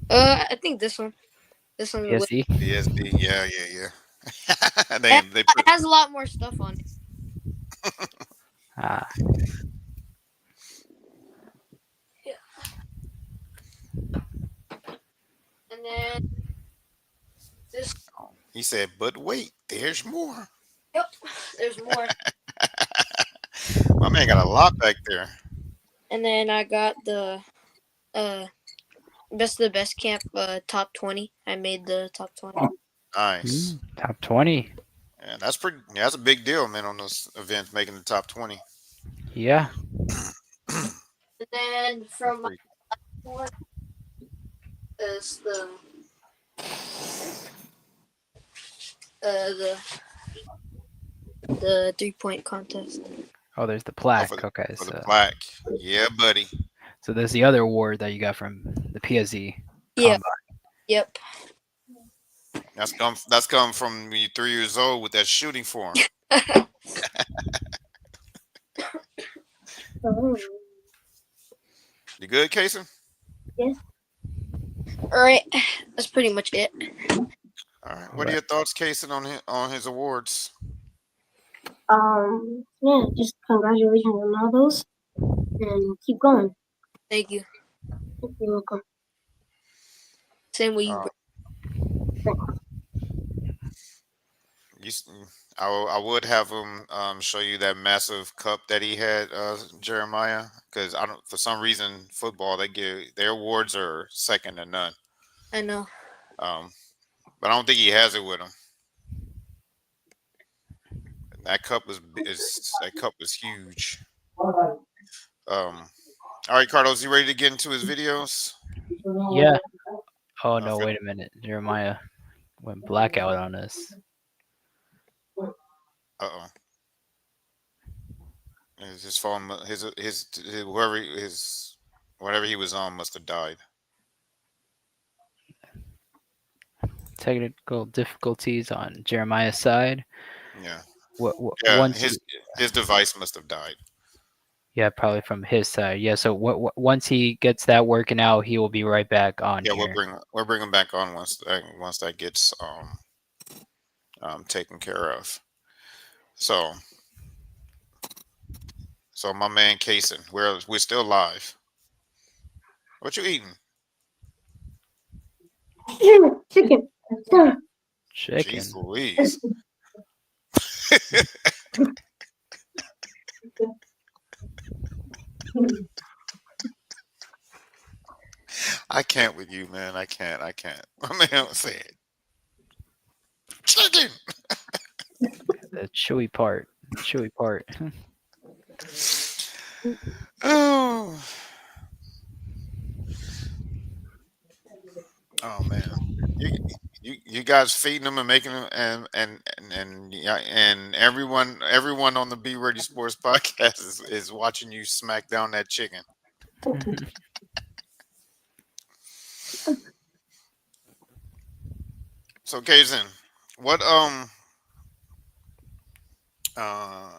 I think this one. This one was, PSD. BSB. Yeah, yeah, yeah. they it put has a lot more stuff on it. Ah, And then this. he said, but wait, there's more. Yep, there's more. My man got a lot back there. And then I got the best of the best camp top 20. I made the top 20. Nice. top 20. Yeah, that's pretty. Yeah, that's a big deal, man. On those events, making the top 20. Yeah. And then from my Pretty- one, It's the 3-point contest. Oh, there's the Oh, plaque. Okay, for the so plaque. Yeah, buddy. there's the other award that you got from the PSE Yeah. combine. Yep. That's come from when you're 3 years old with that shooting form. Oh, You good, Kason? yes. All right. That's pretty much it. All right. What are your thoughts, Kason, on his awards? Yeah, just congratulations on all those, and keep going. Thank you. You're welcome. Same with you, Uh, bro. you, s- I would have him show you that massive cup that he had, Jeremiah, because I don't for some reason football they give their awards are second to none. I know. Um, but I don't think he has it with him. That cup was huge. All right, Carlos, you ready to get into his videos? Yeah. Oh no, Okay. wait a minute. Jeremiah went blackout on us. Uh-oh. His phone, his whoever his whatever he was on must have died. Technical difficulties on Jeremiah's side. Yeah. What Yeah. once His device must have died. yeah, probably from his side. Yeah, so once he gets that working out, he will be right back on Yeah, here. we'll bring him back on once that gets taken care of. So my man Kason, we're still live. What you eating? Chicken. Chicken. Jeez Louise. I can't with you, man. I can't. My man said chicken. The chewy part. Chewy part. Oh. Oh man. You guys feeding them and making them and yeah, and everyone on the Be Ready Sports podcast is watching you smack down that chicken. So Kazin, what uh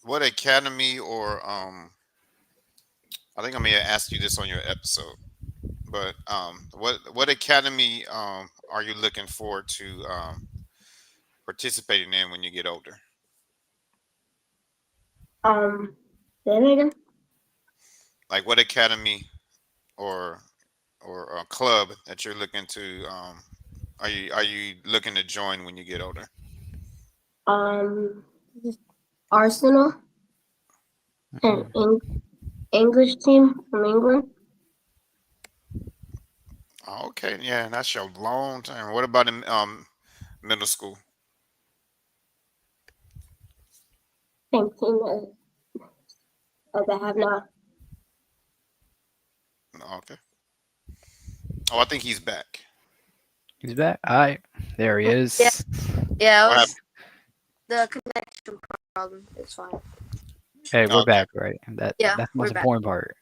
what academy or I think I may have asked you this on your episode, but what academy are you looking forward to participating in when you get older? Say that again. Like what academy or a club that you're looking to are you looking to join when you get older? Arsenal, an English team from England. Oh, okay, yeah, that's your long time. What about in middle school? Same team as I have now. Okay. Oh, I think he's back. He's back. All right. There he is. Yeah. Yeah, it What was the connection problem. It's fine. Hey, we're Okay. back, right? Yeah, That's the we're most back. important part.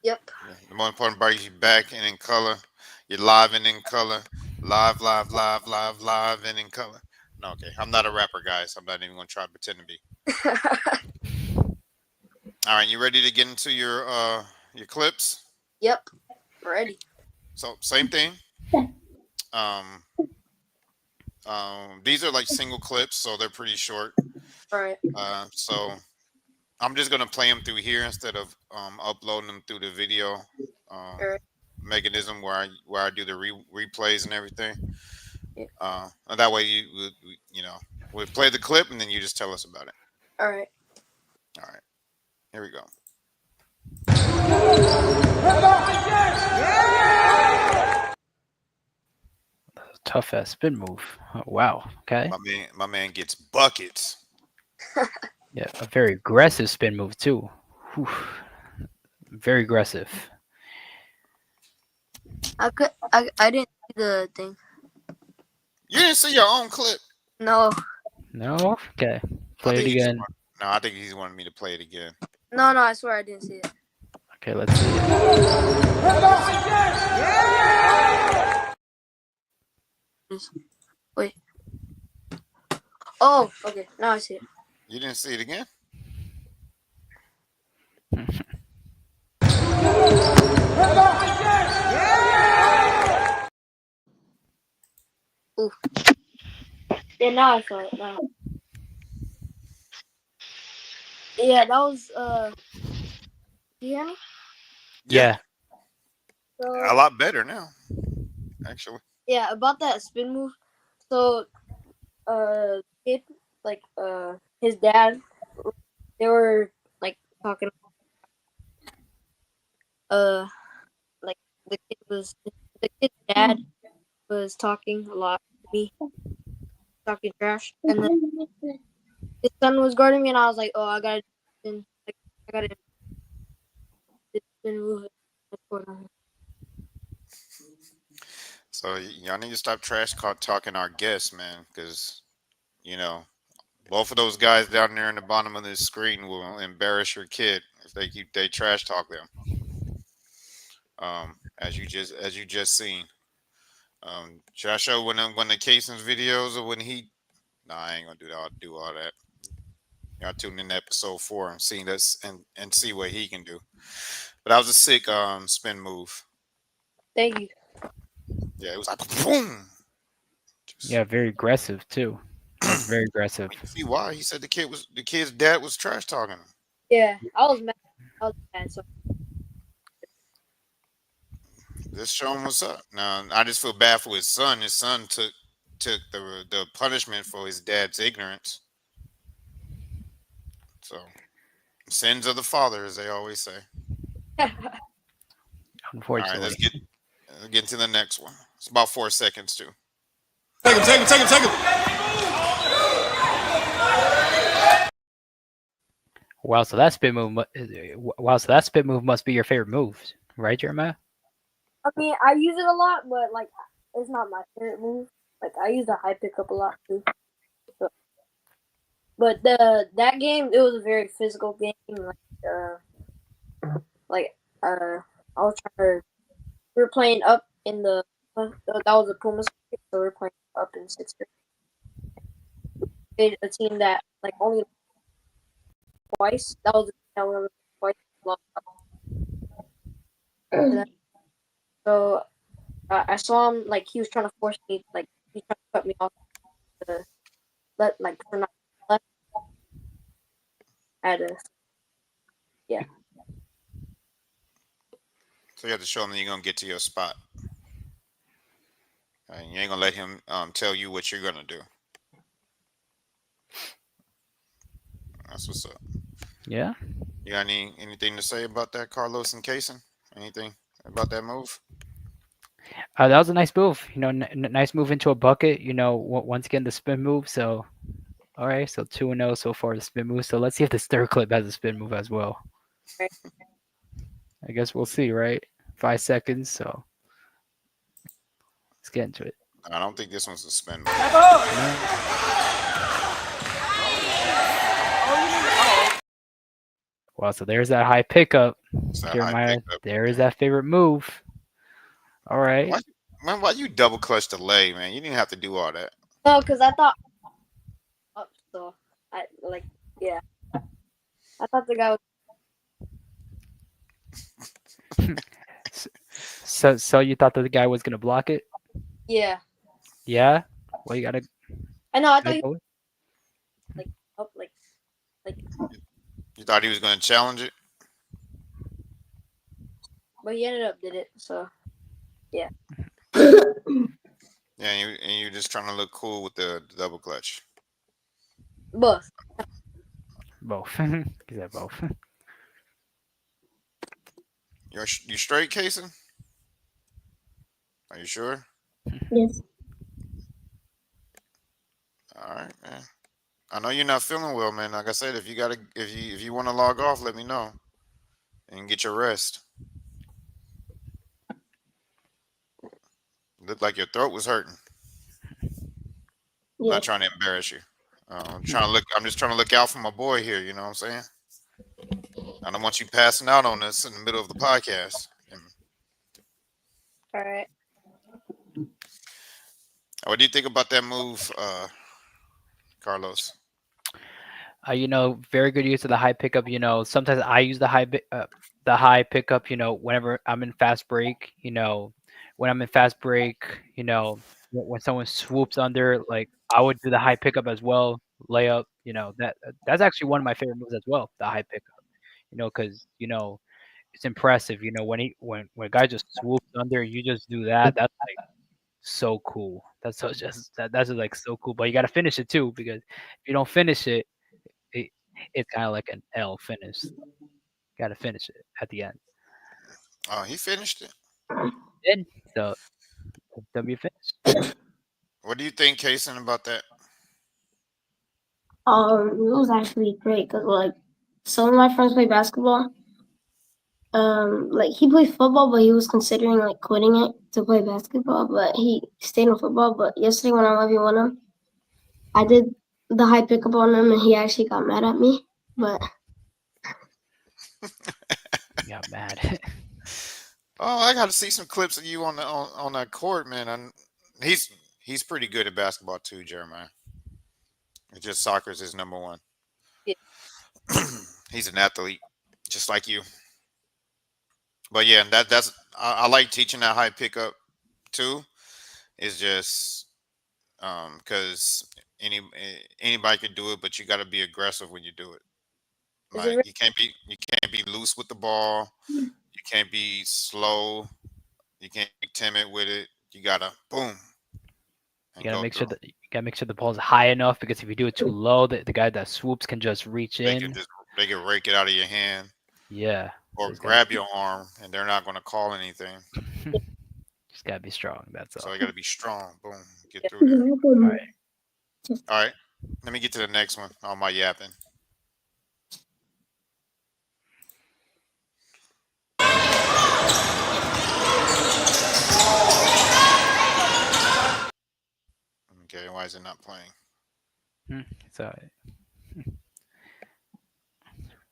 Yep. Yeah, the more important part is you're back and in color. You're live and in color. Live and in color. No, okay. I'm not a rapper, guys. I'm not even gonna try to pretend to be. All right, you ready to get into your clips? Yep. Ready. So same thing. These are like single clips, so they're pretty short. All right. So I'm just gonna play them through here instead of uploading them through the video Alright. mechanism where I do the replays and everything. Yeah. And that way we play the clip and then you just tell us about it. All right. All right, here we go. Tough ass spin move. Oh, wow. Okay. My man gets buckets. Yeah, a very aggressive spin move too. Whew. Very aggressive. I didn't see the thing. You didn't see your own clip. No, No? Okay. I Play it think he's again. No, I think he's wanted me to play it again. no, I swear I didn't see it. Okay, let's see it. Wait. Oh, okay. Now I see it. You didn't see it again? Ooh. Yeah, now I saw it. Now. Yeah, that was Do you hear me? Yeah. A So lot better now, actually. yeah, about that spin move. So kid, like his dad, they were like talking. Like the kid's dad was talking a lot to me, talking trash, and then his son was guarding me, and I was like, oh, I gotta, like, I gotta spin move it. That's what I'm- So y'all need to stop talking our guests, man, because you know both of those guys down there in the bottom of this screen will embarrass your kid if they trash talk them. As you just seen. Should I show when the Cason's videos or when he? No, I ain't gonna do all that. Y'all tune in to episode 4 and see this and see what he can do. But that was a sick spin move. Thank you. Yeah, it was like boom. Yeah, very aggressive too. Like very aggressive. You see why? He said the kid's dad was trash talking him. Yeah, I was mad. So Just show him what's up. Now I just feel bad for his son. His son took the punishment for his dad's ignorance. So sins of the father, as they always say. All right, Unfortunately. let's get into the next one. It's about 4 seconds too. Take him. Wow, so that spin move. So that spin move must be your favorite move, right, Jeremiah? I mean, I use it a lot, but like, it's not my favorite move. Like, I use the high pickup a lot too. So, but that game, it was a very physical game. I was trying to. We were playing up in the. That was a Puma street, so we were playing up in 6th grade. We played a team that like only twice. That was the team that we only twice lost. So I saw him like he was trying to force me, like he tried to cut me off to let like for not left. I had to, yeah. So you have to show him that you're gonna get to your spot. And you ain't gonna let him tell you what you're gonna do. That's what's up. Yeah. You got anything to say about that, Carlos and Kaysen? Anything about that move? That was a nice move. Nice move into a bucket. Once again the spin move. So, all right. So 2-0 so far the spin move. So let's see if this third clip has a spin move as well. Right. I guess we'll see, right? 5 seconds. So let's get into it. I don't think this one's a spin move. Well, so there's that high pickup. It's that high Jeremiah, pickup. there is that favorite move. All right. Why you double clutch delay, man? You didn't have to do all that. No, because I thought so I like yeah. I thought the guy was So you thought that the guy was gonna block it? yeah. Yeah. Well, you gotta. I know. I thought he go. up like You thought he was gonna challenge it? but he ended up did it. So Yeah, and you just trying to look cool with the double clutch. both. Both. He said both. You straight, Kaysen? Are you sure? Yes. All right, man. I know you're not feeling well, man. Like I said, if you want to log off, let me know and get your rest. Looked like your throat was hurting. Yeah. Not trying to embarrass you. I'm trying to look. I'm just trying to look out for my boy here. You know what I'm saying? I don't want you passing out on us in the middle of the podcast. All right. What do you think about that move, Carlos? Very good use of the high pickup. Sometimes I use the high pickup. Whenever I'm in fast break. When I'm in fast break. When someone swoops under, like I would do the high pickup as well, layup. That's actually one of my favorite moves as well, the high pickup. Because it's impressive. When a guy just swoops under, you just do that. That's like so cool. That's just like so cool. But you got to finish it too, because if you don't finish it, it it's kind of like an L finish. Got to finish it at the end. He finished it. Then so W finish. What do you think, Kason, about that? It was actually great because like some of my friends play basketball. Like he played football, but he was considering like quitting it to play basketball, but he stayed in football. But yesterday when I 1v1 him, I did the high pickup on him, and he actually got mad at me. But Got mad. Oh, I got to see some clips of you on that court, man. And he's pretty good at basketball too, Jeremiah. It's just soccer's his number one. Yeah. He's an athlete, just like you. But yeah, that's I like teaching that high pickup too. It's just because anybody can do it, but you got to be aggressive when you do it. Is it Like you can't be loose with the ball. You can't be slow. You can't be timid with it. You gotta boom and You gotta go make through. sure the ball's high enough, because if you do it too low, the guy that swoops can just reach They in. can just they can rake it out of your hand Yeah. So or it's grab your arm, and they're not gonna call anything. just gotta be strong. That's So all. you gotta be strong. Boom, get Yeah. through there. All right. All right, let me get to the next one. All my yapping. Okay, why is it not playing? So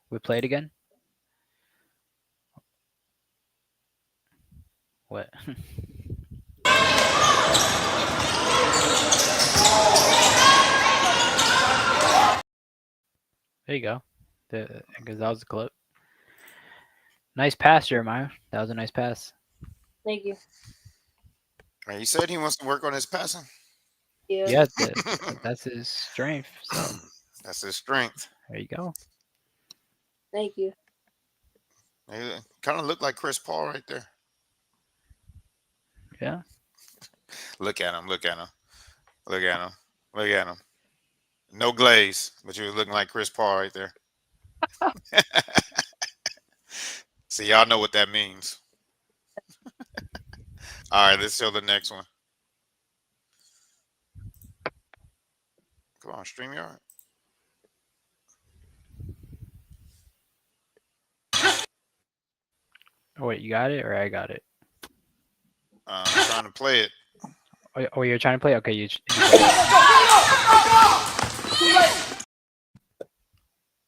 we play it again. What? There you go. Because that was the clip. Nice pass, Jeremiah. That was a nice pass. Thank you. He said he wants to work on his passing. Yeah. Yeah, that's his strength. So That's his strength. there you go. Thank you. He kind of looked like Chris Paul right there. Yeah. Look at him. Look at him. Look at him. Look at him. No glaze, but you was looking like Chris Paul right there. See, y'all know what that means. All right, let's show the next one. Come on, StreamYard. Oh wait, you got it or I got it? I'm trying to play it. Oh, you're trying to play? Okay, you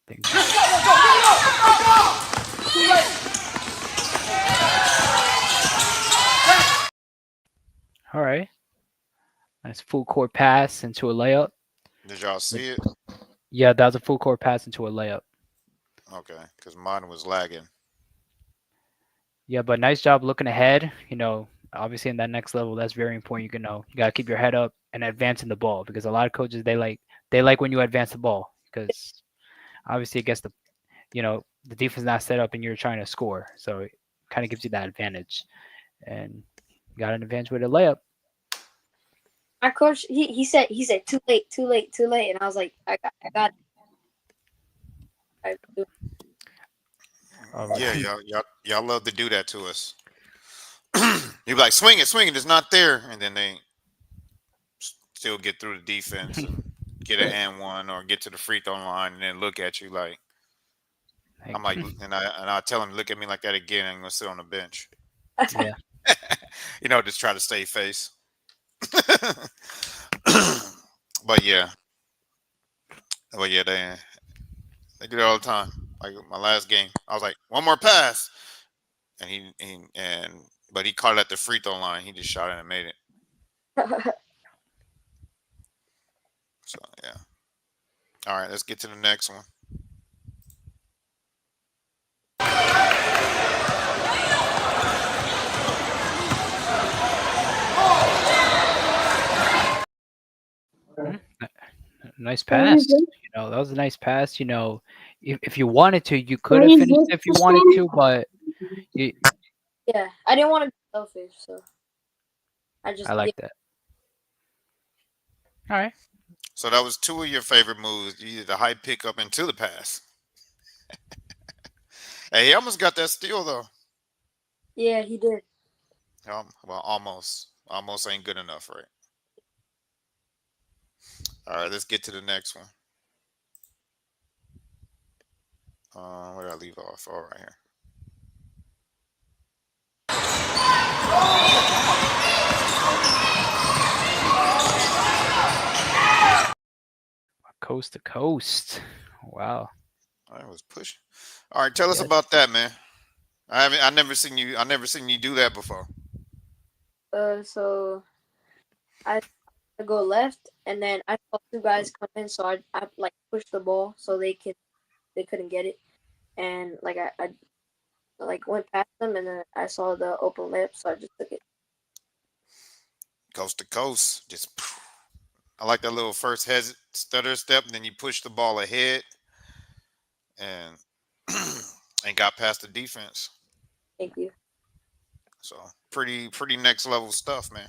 Think- All right. Nice full court pass into a layup. Did y'all see it? Yeah, that was a full court pass into a layup. Okay, because mine was lagging. Yeah, but nice job looking ahead. Obviously in that next level, that's very important. You gotta keep your head up and advancing the ball, because a lot of coaches they like when you advance the ball, because obviously it gets the defense not set up and you're trying to score, so it kind of gives you that advantage, and you got an advantage with a layup. My coach, he said too late, and I was like, I got. It. All right. Yeah, y'all love to do that to us. You're like, swing it, it's not there, and then they still get through the defense and get an and one or get to the free throw line, and then look at you like I'm like, and I tell them, look at me like that again, I'm gonna sit on the bench. Yeah. Just try to stay face. But yeah, they do that all the time. Like my last game, I was like, one more pass, and but he caught it at the free throw line. He just shot it and made it. So yeah. All right, let's get to the next one. Mhm. Nice pass. That was a nice pass. If you wanted to, you could have finished if you wanted to, but you, Yeah, I didn't want to be selfish, so I just I like that. All right. So that was two of your favorite moves. You did the high pickup into the pass. Hey, he almost got that steal though. yeah, he did. Well, almost. Almost ain't good enough, right? All right, let's get to the next one. Where did I leave off? All right here. Coast to coast. Wow. I was pushing. All right, tell us Yes. about that, man. I never seen you. I never seen you do that before. So I go left, and then I saw two guys come in, so I like pushed the ball so they couldn't get it, and like I like went past them, and then I saw the open lip, so I just took it. Coast to coast. Just. I like that little first stutter step, and then you push the ball ahead, and and got past the defense. Thank you. So pretty next level stuff, man.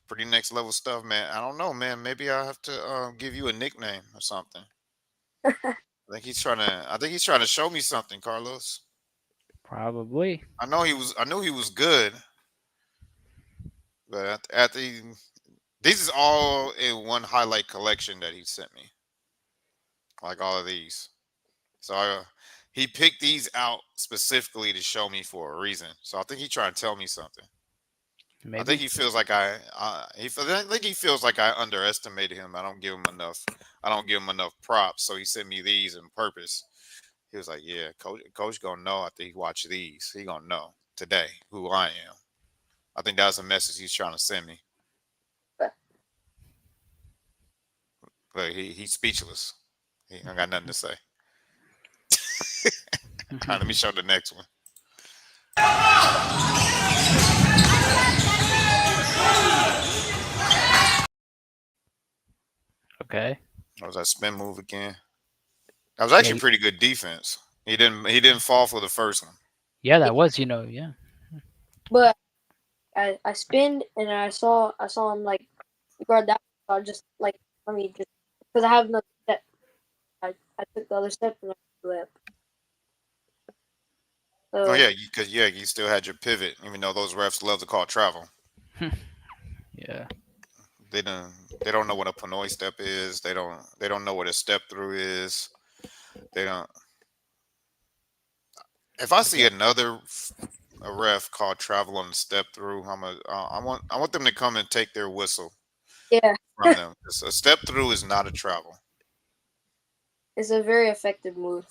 Pretty next level stuff, man. I don't know, man. Maybe I have to give you a nickname or something. I think he's trying to show me something, Carlos. Probably. I knew he was good, but these is all in one highlight collection that he sent me. Like all of these. So he picked these out specifically to show me for a reason. So I think he's trying to tell me something. I think Maybe. he feels like I think he feels like I underestimated him. I don't give him enough. I don't give him enough props. So he sent me these on purpose. He was like, "Yeah, coach gonna know. I think he watched these. He gonna know today who I am." I think that's a message he's trying to send me. But he's speechless. He ain't got nothing to say. All right, let me show the next one. Okay. That was that spin move again. That was actually pretty good defense. He didn't fall for the first one. Yeah, that was, yeah. But I spinned, and I saw him like guard that. So I just like let me just because I have another step. I took the other step and I flip. Oh So yeah, because you still had your pivot, even though those refs love to call travel. Yeah. They don't know what a Pinoy step is. They don't know what a step through is. They don't. If I see a ref call travel on the step through, I want them to come and take their whistle yeah, from them. A step through is not a travel. it's a very effective move.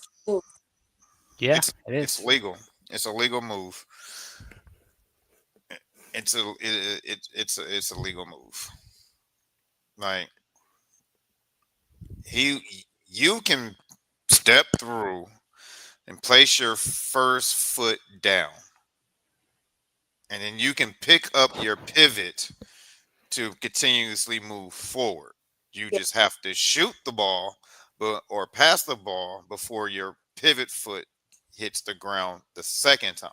Yeah, It's it is. it's legal. It's a legal move. It's a legal move. Like you can step through and place your first foot down, and then you can pick up your pivot to continuously move forward. You Yeah, just have to shoot the ball, or pass the ball before your pivot foot hits the ground the second time.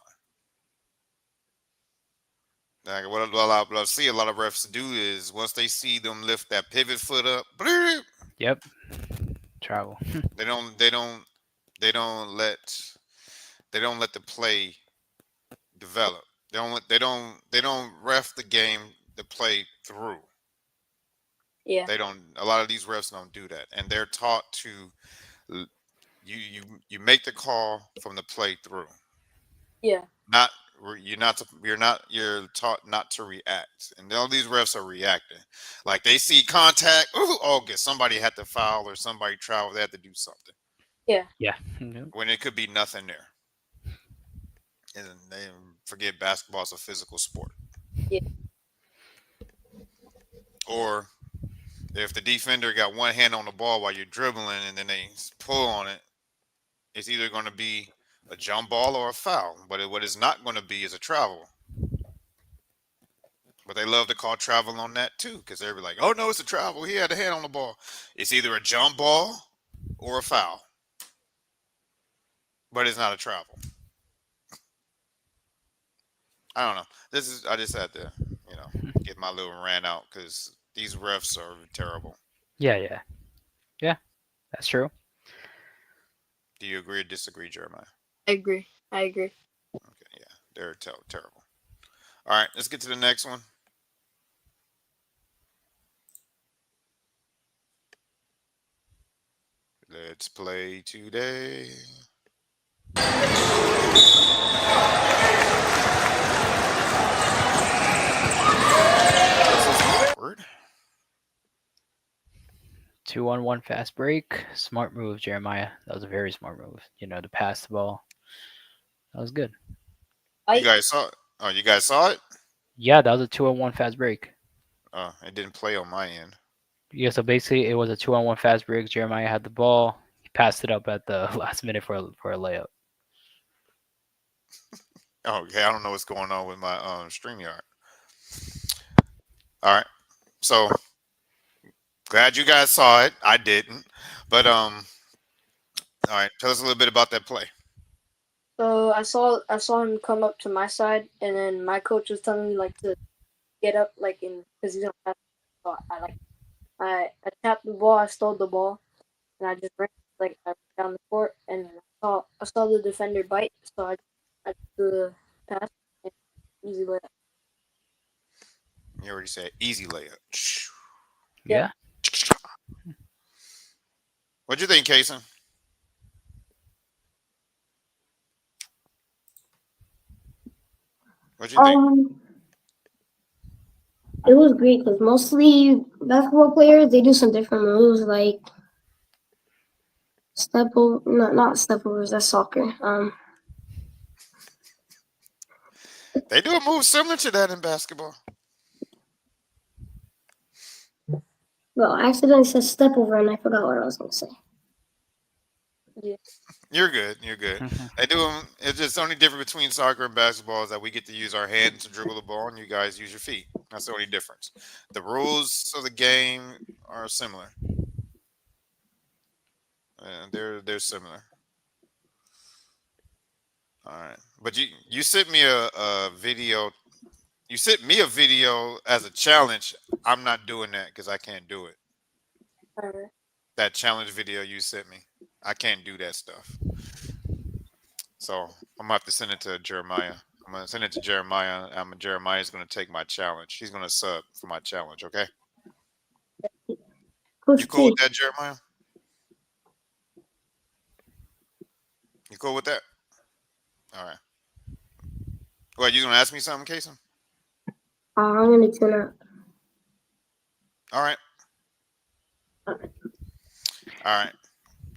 Like what I see a lot of refs do is once they see them lift that pivot foot up, Yep. Travel. they don't they don't they don't let the play develop. They don't ref the game to play through. yeah, They don't. A lot of these refs don't do that, and they're taught to you make the call from the play through, yeah, not you're taught not to react, and all these refs are reacting. Like they see contact, ooh, oh, okay, somebody had to foul or somebody traveled, they had to do something Yeah. Yeah. Yep. when it could be nothing there. And they forget basketball's a physical sport. Yeah. Or if the defender got one hand on the ball while you're dribbling and then they pull on it, it's either going to be a jump ball or a foul. But what it's not going to be is a travel. But they love to call travel on that too, because they're like, "Oh no, it's a travel. He had a hand on the ball." It's either a jump ball or a foul, but it's not a travel. I don't know. I just had to, get my little rant out because these refs are terrible. Yeah, yeah. Yeah, that's true. Do you agree or disagree, Jeremiah? I agree. I agree. Okay, yeah, they're terrible. All right, let's get to the next one. Let's play today. This is awkward. 2-on-1 fast break. Smart move, Jeremiah. That was a very smart move. To pass the ball. That was good. You guys saw it? Oh, you guys saw it? Yeah, that was a 2-on-1 fast break. It didn't play on my end. Yeah, so basically it was a 2-on-1 fast break. Jeremiah had the ball. He passed it up at the last minute for a layup. Oh, okay. I don't know what's going on with my StreamYard. All right. So glad you guys saw it. I didn't. But all right, tell us a little bit about that play. So I saw him come up to my side, and then my coach was telling me like to get up, like because he's gonna pass. So I tapped the ball, I stole the ball, and I just ran like I ran down the court, and I saw the defender bite, so I threw the pass, and easy layup. You already said easy layup. Yeah. What'd you think, Kason? What'd you think? It was great because mostly basketball players they do some different moves like step over, not step overs. That's soccer. They do a move similar to that in basketball. Well, I accidentally said step over and I forgot what I was gonna say. Yeah. You're good. You're good. They do them. It's just the only difference between soccer and basketball is that we get to use our hands to dribble the ball, and you guys use your feet. That's the only difference. The rules of the game are similar. They're similar. All right, but you sent me a video. You sent me a video as a challenge. I'm not doing that because I can't do it. Alright. That challenge video you sent me, I can't do that stuff. So I'm gonna have to send it to Jeremiah. I'm gonna send it to Jeremiah. Jeremiah's gonna take my challenge. He's gonna sub for my challenge. Okay. Coach You cool T, with that, Jeremiah? You cool with that? All right. Well, you gonna ask me something, Kason? I'm gonna tune out. All right. All right.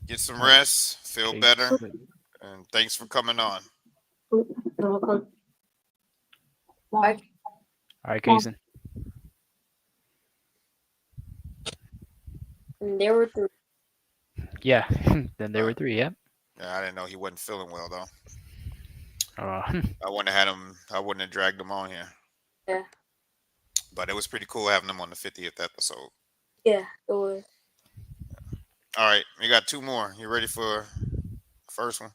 Get some rest. Feel Okay. better. And thanks for coming on. You're welcome. Bye. All right, Kason. And they were through. Yeah. Then there were 3. Yeah. Yeah, I didn't know he wasn't feeling well though. Uh, I wouldn't have had him. I wouldn't have dragged him on here. Yeah. But it was pretty cool having him on the 50th episode. Yeah, it was. All right, we got 2 more. You ready for the first one?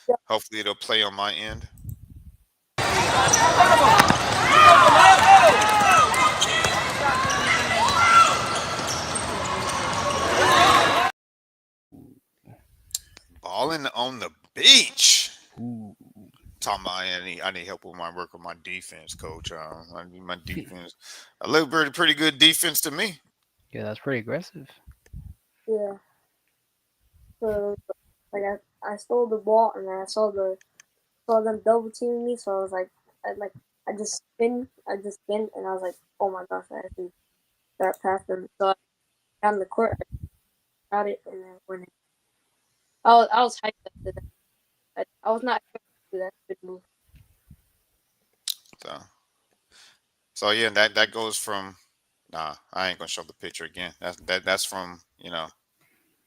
Yeah. Hopefully it'll play on my end. Balling on the beach. ooh. Talking about I need help with my work with my defense, coach. I need my defense. I look pretty good defense to me. Yeah, that's pretty aggressive. Yeah. So like I stole the ball and then I saw them double teaming me, so I was like I just spin, and I was like, oh my gosh, I actually got past him. So I got on the court, I got it, and then when I was hyped after that. I was not expecting to do that spin move. So, so yeah, that goes from. Nah, I ain't gonna show the picture again. That's from when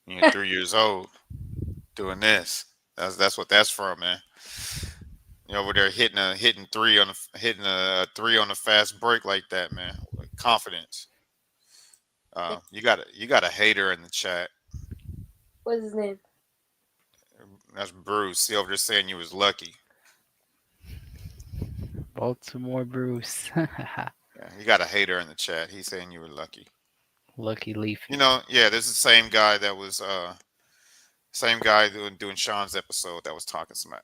you're 3 years old doing this. That's what that's from, man. You over there hitting hitting a three on a fast break like that, man. With confidence. You got a hater in the chat. What's his name? That's Bruce. He over there saying you was lucky. Baltimore Bruce. Yeah, you got a hater in the chat. He's saying you were lucky. Lucky Leafy. Yeah, this is the same guy that was same guy doing Sean's episode that was talking smack.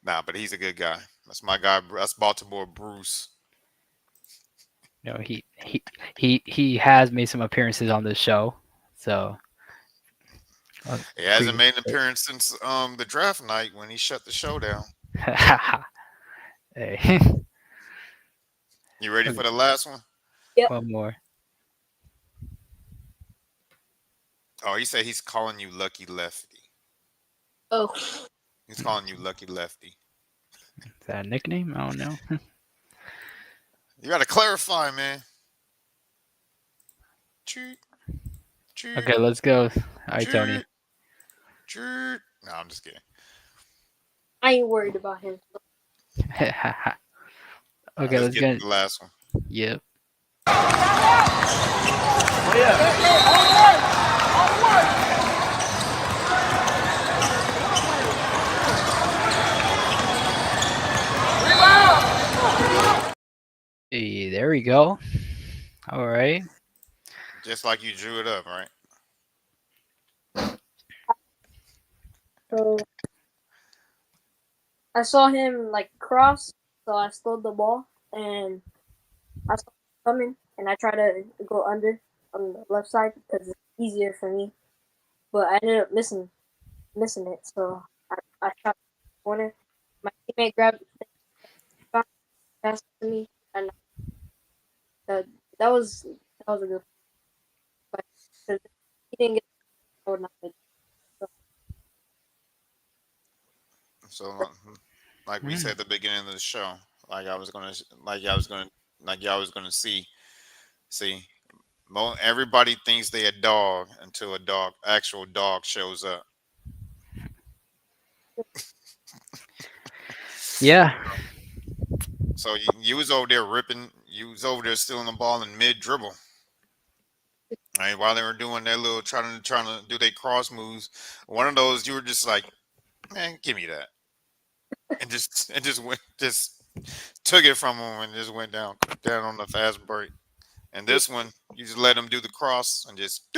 Nah, but he's a good guy. That's my guy. That's Baltimore Bruce. You know, he has made some appearances on the show, so He hasn't made an appearance since the draft night when he shut the show down. Hey, You ready for the last one? one more. Oh, he said he's calling you Lucky Lefty. Oh, He's calling you Lucky Lefty. Is that a nickname? I don't know. You got to clarify, man. Cheat, cheat, Okay, let's go. All right, Tony. cheat. No, I'm just kidding. I ain't worried about him. Okay, Let's let's get get. to the last one. Yep. Hey, there we go. All right. Just like you drew it up, right? So I saw him like cross, so I slowed the ball and I saw him coming, and I tried to go under on the left side because it's easier for me. But I ended up missing it, so I shot the corner. My teammate grabbed it, passed it to me, and that that was a good play. 'Cause if he didn't get it, I would not have. So, like we said at the beginning of the show, like I was gonna, like I was gonna, like y'all was gonna see. Everybody thinks they a dog until actual dog shows up. Yeah. So you was over there ripping, you was over there stealing the ball in mid dribble. Right, while they were doing their little trying to do their cross moves, one of those you were just like, man, give me that, and just took it from him and just went down on the fast break. And this one, you just let him do the cross and just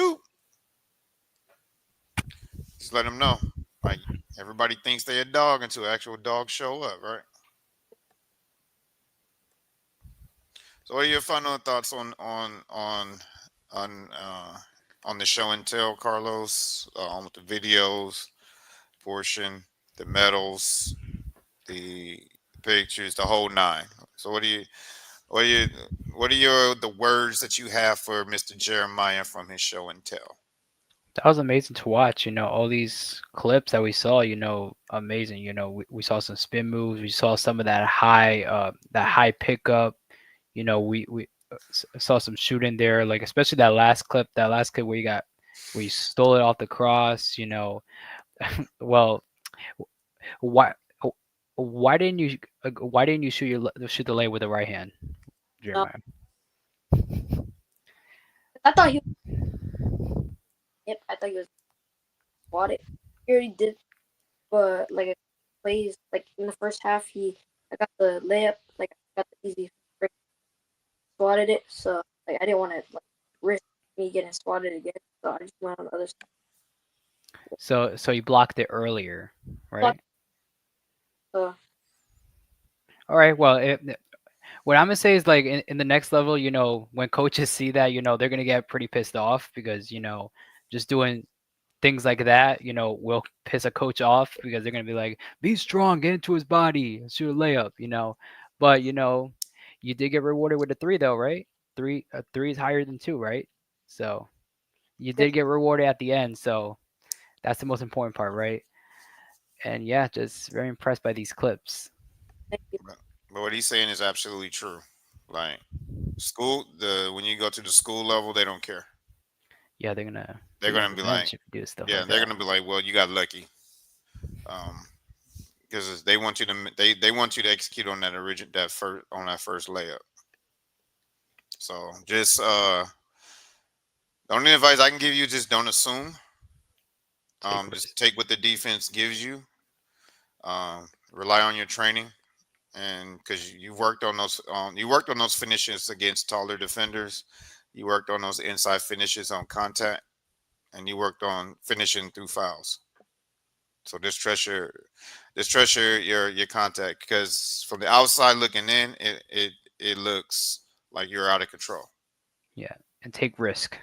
let him know. Like everybody thinks they a dog until actual dogs show up, right? So, what are your final thoughts on the show and tell, Carlos? On the videos portion, the medals, the pictures, the whole nine. So, what are you, what are the words that you have for Mr. Jeremiah from his show and tell? That was amazing to watch. All these clips that we saw. Amazing. We saw some spin moves. We saw some of that high pickup. We saw some shooting there, like especially that last clip where you stole it off the cross. Well, why why didn't you shoot the lane with the right hand, Jeremiah? I thought he. Yep, I thought he was swatted. He already did, but like plays like in the first half, I got the layup, like I got the easy break, swatted it. So like I didn't want to like risk me getting swatted again, so I just went on the other side. So you blocked it earlier, right? So All right. Well, what I'm gonna say is like in the next level, when coaches see that, they're gonna get pretty pissed off because just doing things like that, will piss a coach off because they're gonna be like, "Be strong, get into his body, shoot a layup." But you did get rewarded with a three though, right? Three is higher than two, right? So you Yeah, did get rewarded at the end, so that's the most important part, right? And yeah, just very impressed by these clips. thank you. But what he's saying is absolutely true. Like school, the when you go to the school level, they don't care. Yeah, they're gonna They're get your gonna be like, revenge if you do stuff yeah, like they're that. gonna be like, well, you got lucky, because they want you to they want you to execute on that first layup. So just the only advice I can give you, just don't assume. Take Just risks. take what the defense gives you. Rely on your training, and because you worked on those finishes against taller defenders, you worked on those inside finishes on contact, and you worked on finishing through fouls. So just trust your contact, because from the outside looking in, it looks like you're out of control. Yeah, and take risk.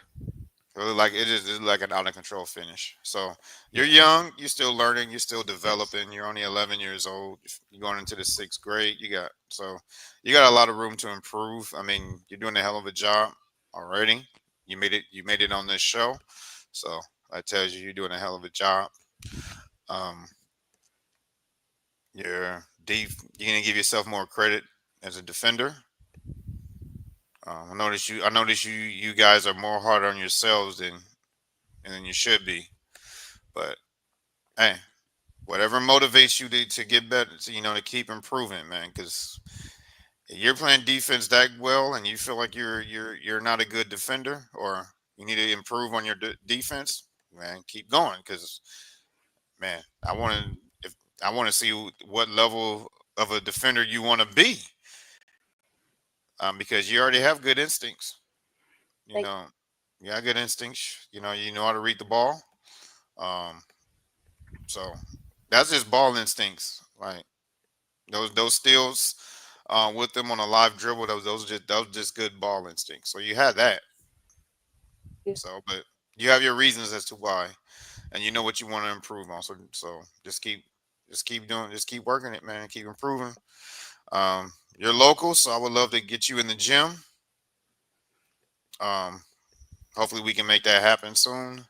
It look like it's like an out of control finish. So you're Yeah. young, you're still learning, you're still developing. You're only 11 years old. You're going into the sixth grade. You got a lot of room to improve. I mean, you're doing a hell of a job already. You made it on this show, so that tells you you're doing a hell of a job. Um, you're gonna give yourself more credit as a defender. I notice you guys are more hard on yourselves than you should be. But hey, whatever motivates you to get better, to keep improving, man. Because you're playing defense that well, and you feel like you're not a good defender, or you need to improve on your defense, man. Keep going, because man, if I want to see what level of a defender you want to be, because you already have good instincts. You Thank know, you got good instincts. You know how to read the ball. Um, so that's just ball instincts. Like those steals with them on a live dribble, those just good ball instincts. So you had that. you. But you have your reasons as to why, and you know what you want to improve on. So just keep working it, man. Keep improving. You're local, so I would love to get you in the gym. Um, hopefully we can make that happen soon.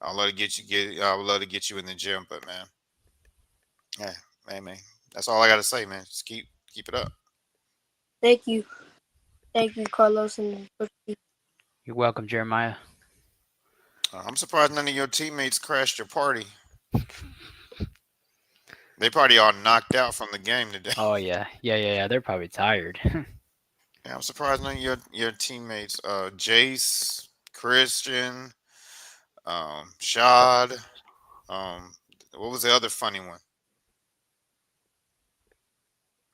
I would love to get you in the gym, but man, yeah, man, that's all I got to say, man. Just keep it up. Thank you. Thank you, Carlos and Coach P. You're welcome, Jeremiah. I'm surprised none of your teammates crashed your party. They probably all knocked out from the game today. Oh yeah, yeah. They're probably tired. Yeah, I'm surprised none of your teammates, Jace, Christian, Shad, um, what was the other funny one?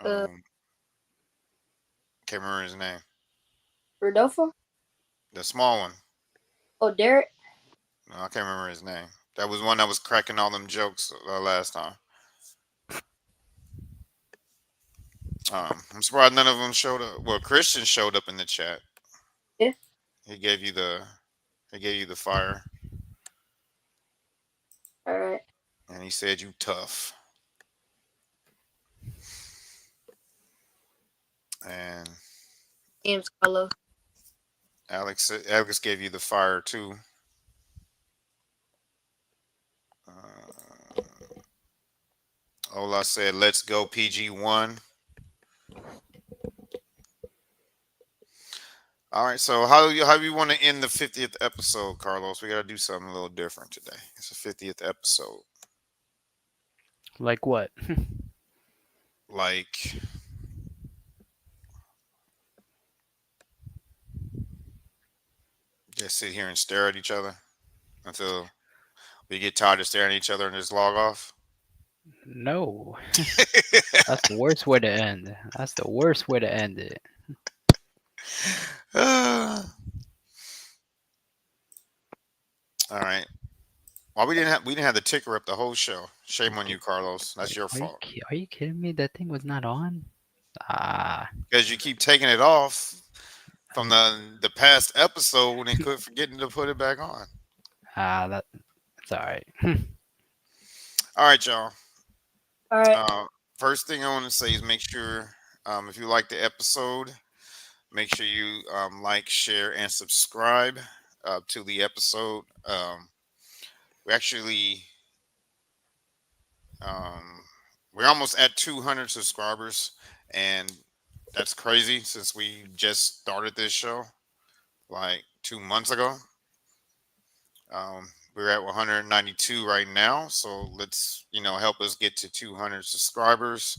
Uh, Um, can't remember his name. Rodolfo. The small one. Oh, Derek. No, I can't remember his name. That was one that was cracking all them jokes last time. I'm surprised none of them showed up. Well, Christian showed up in the chat. Yeah. He gave you the fire, All right. and he said you tough. And James Carlos. Alex gave you the fire too. Uh, Ola said, "Let's go PG1." All right, so how do you want to end the 50th episode, Carlos? We got to do something a little different today. It's a 50th episode. Like what? Like, just sit here and stare at each other until we get tired of staring at each other and just log off. No, that's the worst way to end. That's the worst way to end it. All right. Well, we didn't have the ticker up the whole show. Shame on you, Carlos. That's your fault. Are you kidding me? That thing was not on. Ah, Because you keep taking it off from the past episode when they quit forgetting to put it back on. that's It's all right. All right, y'all. All right. Uh, First thing I want to say is make sure if you like the episode, make sure you like, share, and subscribe to the episode. We actually um, we're almost at 200 subscribers, and that's crazy since we just started this show like 2 months ago. We're at 192 right now, so let's help us get to 200 subscribers.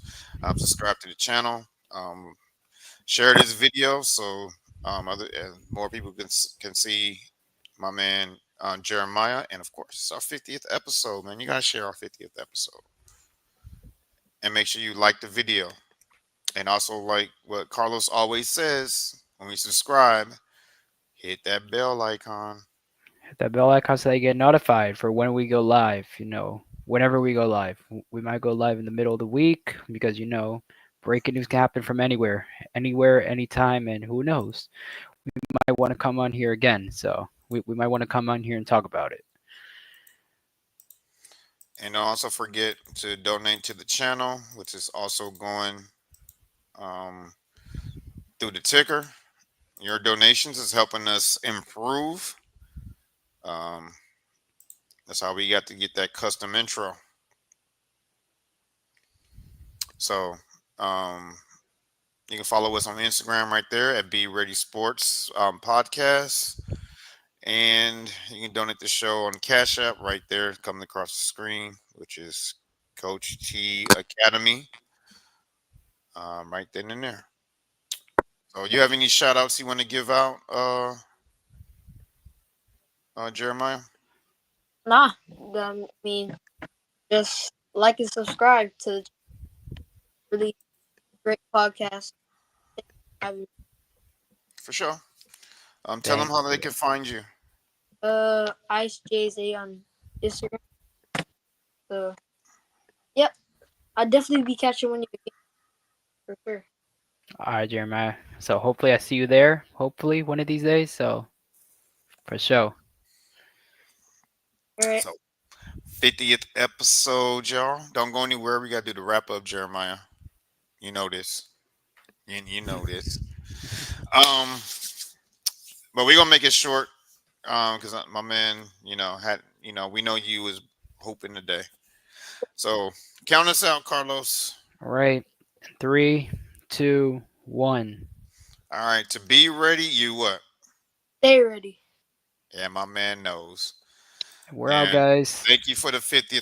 Subscribe to the channel. Share this video so other more people can see my man Jeremiah, and of course it's our 50th episode, man. You gotta share our 50th episode, and make sure you like the video, and also like what Carlos always says when we subscribe, hit that bell icon. Hit that bell icon so that you get notified for when we go live. Whenever we go live, we might go live in the middle of the week because breaking news can happen from anywhere, anytime, and who knows? We might want to come on here again. So we might want to come on here and talk about it. And don't also forget to donate to the channel, which is also going um, through the ticker. Your donations is helping us improve. Um, that's how we got to get that custom intro. So you can follow us on Instagram right there at Be Ready Sports Podcast. And you can donate the show on Cash App right there, coming across the screen, which is Coach T Academy, right then and there. So, you have any shout outs you want to give out, Jeremiah? Nah. I mean, just like and subscribe to the really great podcast. For sure. Tell them Thank how they you. can find you. Ice JZ on Instagram. So, yep. I'll definitely be catching one of you for sure. All right, Jeremiah. So hopefully I see you there. Hopefully one of these days. So for sure. All right. So, 50th episode, y'all. Don't go anywhere. We got to do the wrap up, Jeremiah. You know this. You know this. Um, but we're gonna make it short. Because my man, we know you was hoping today. So count us out, Carlos. All right. 3, 2, 1. All right, to be ready, you what? Stay ready. Yeah, my man knows. We're out, And guys. thank you for the 50th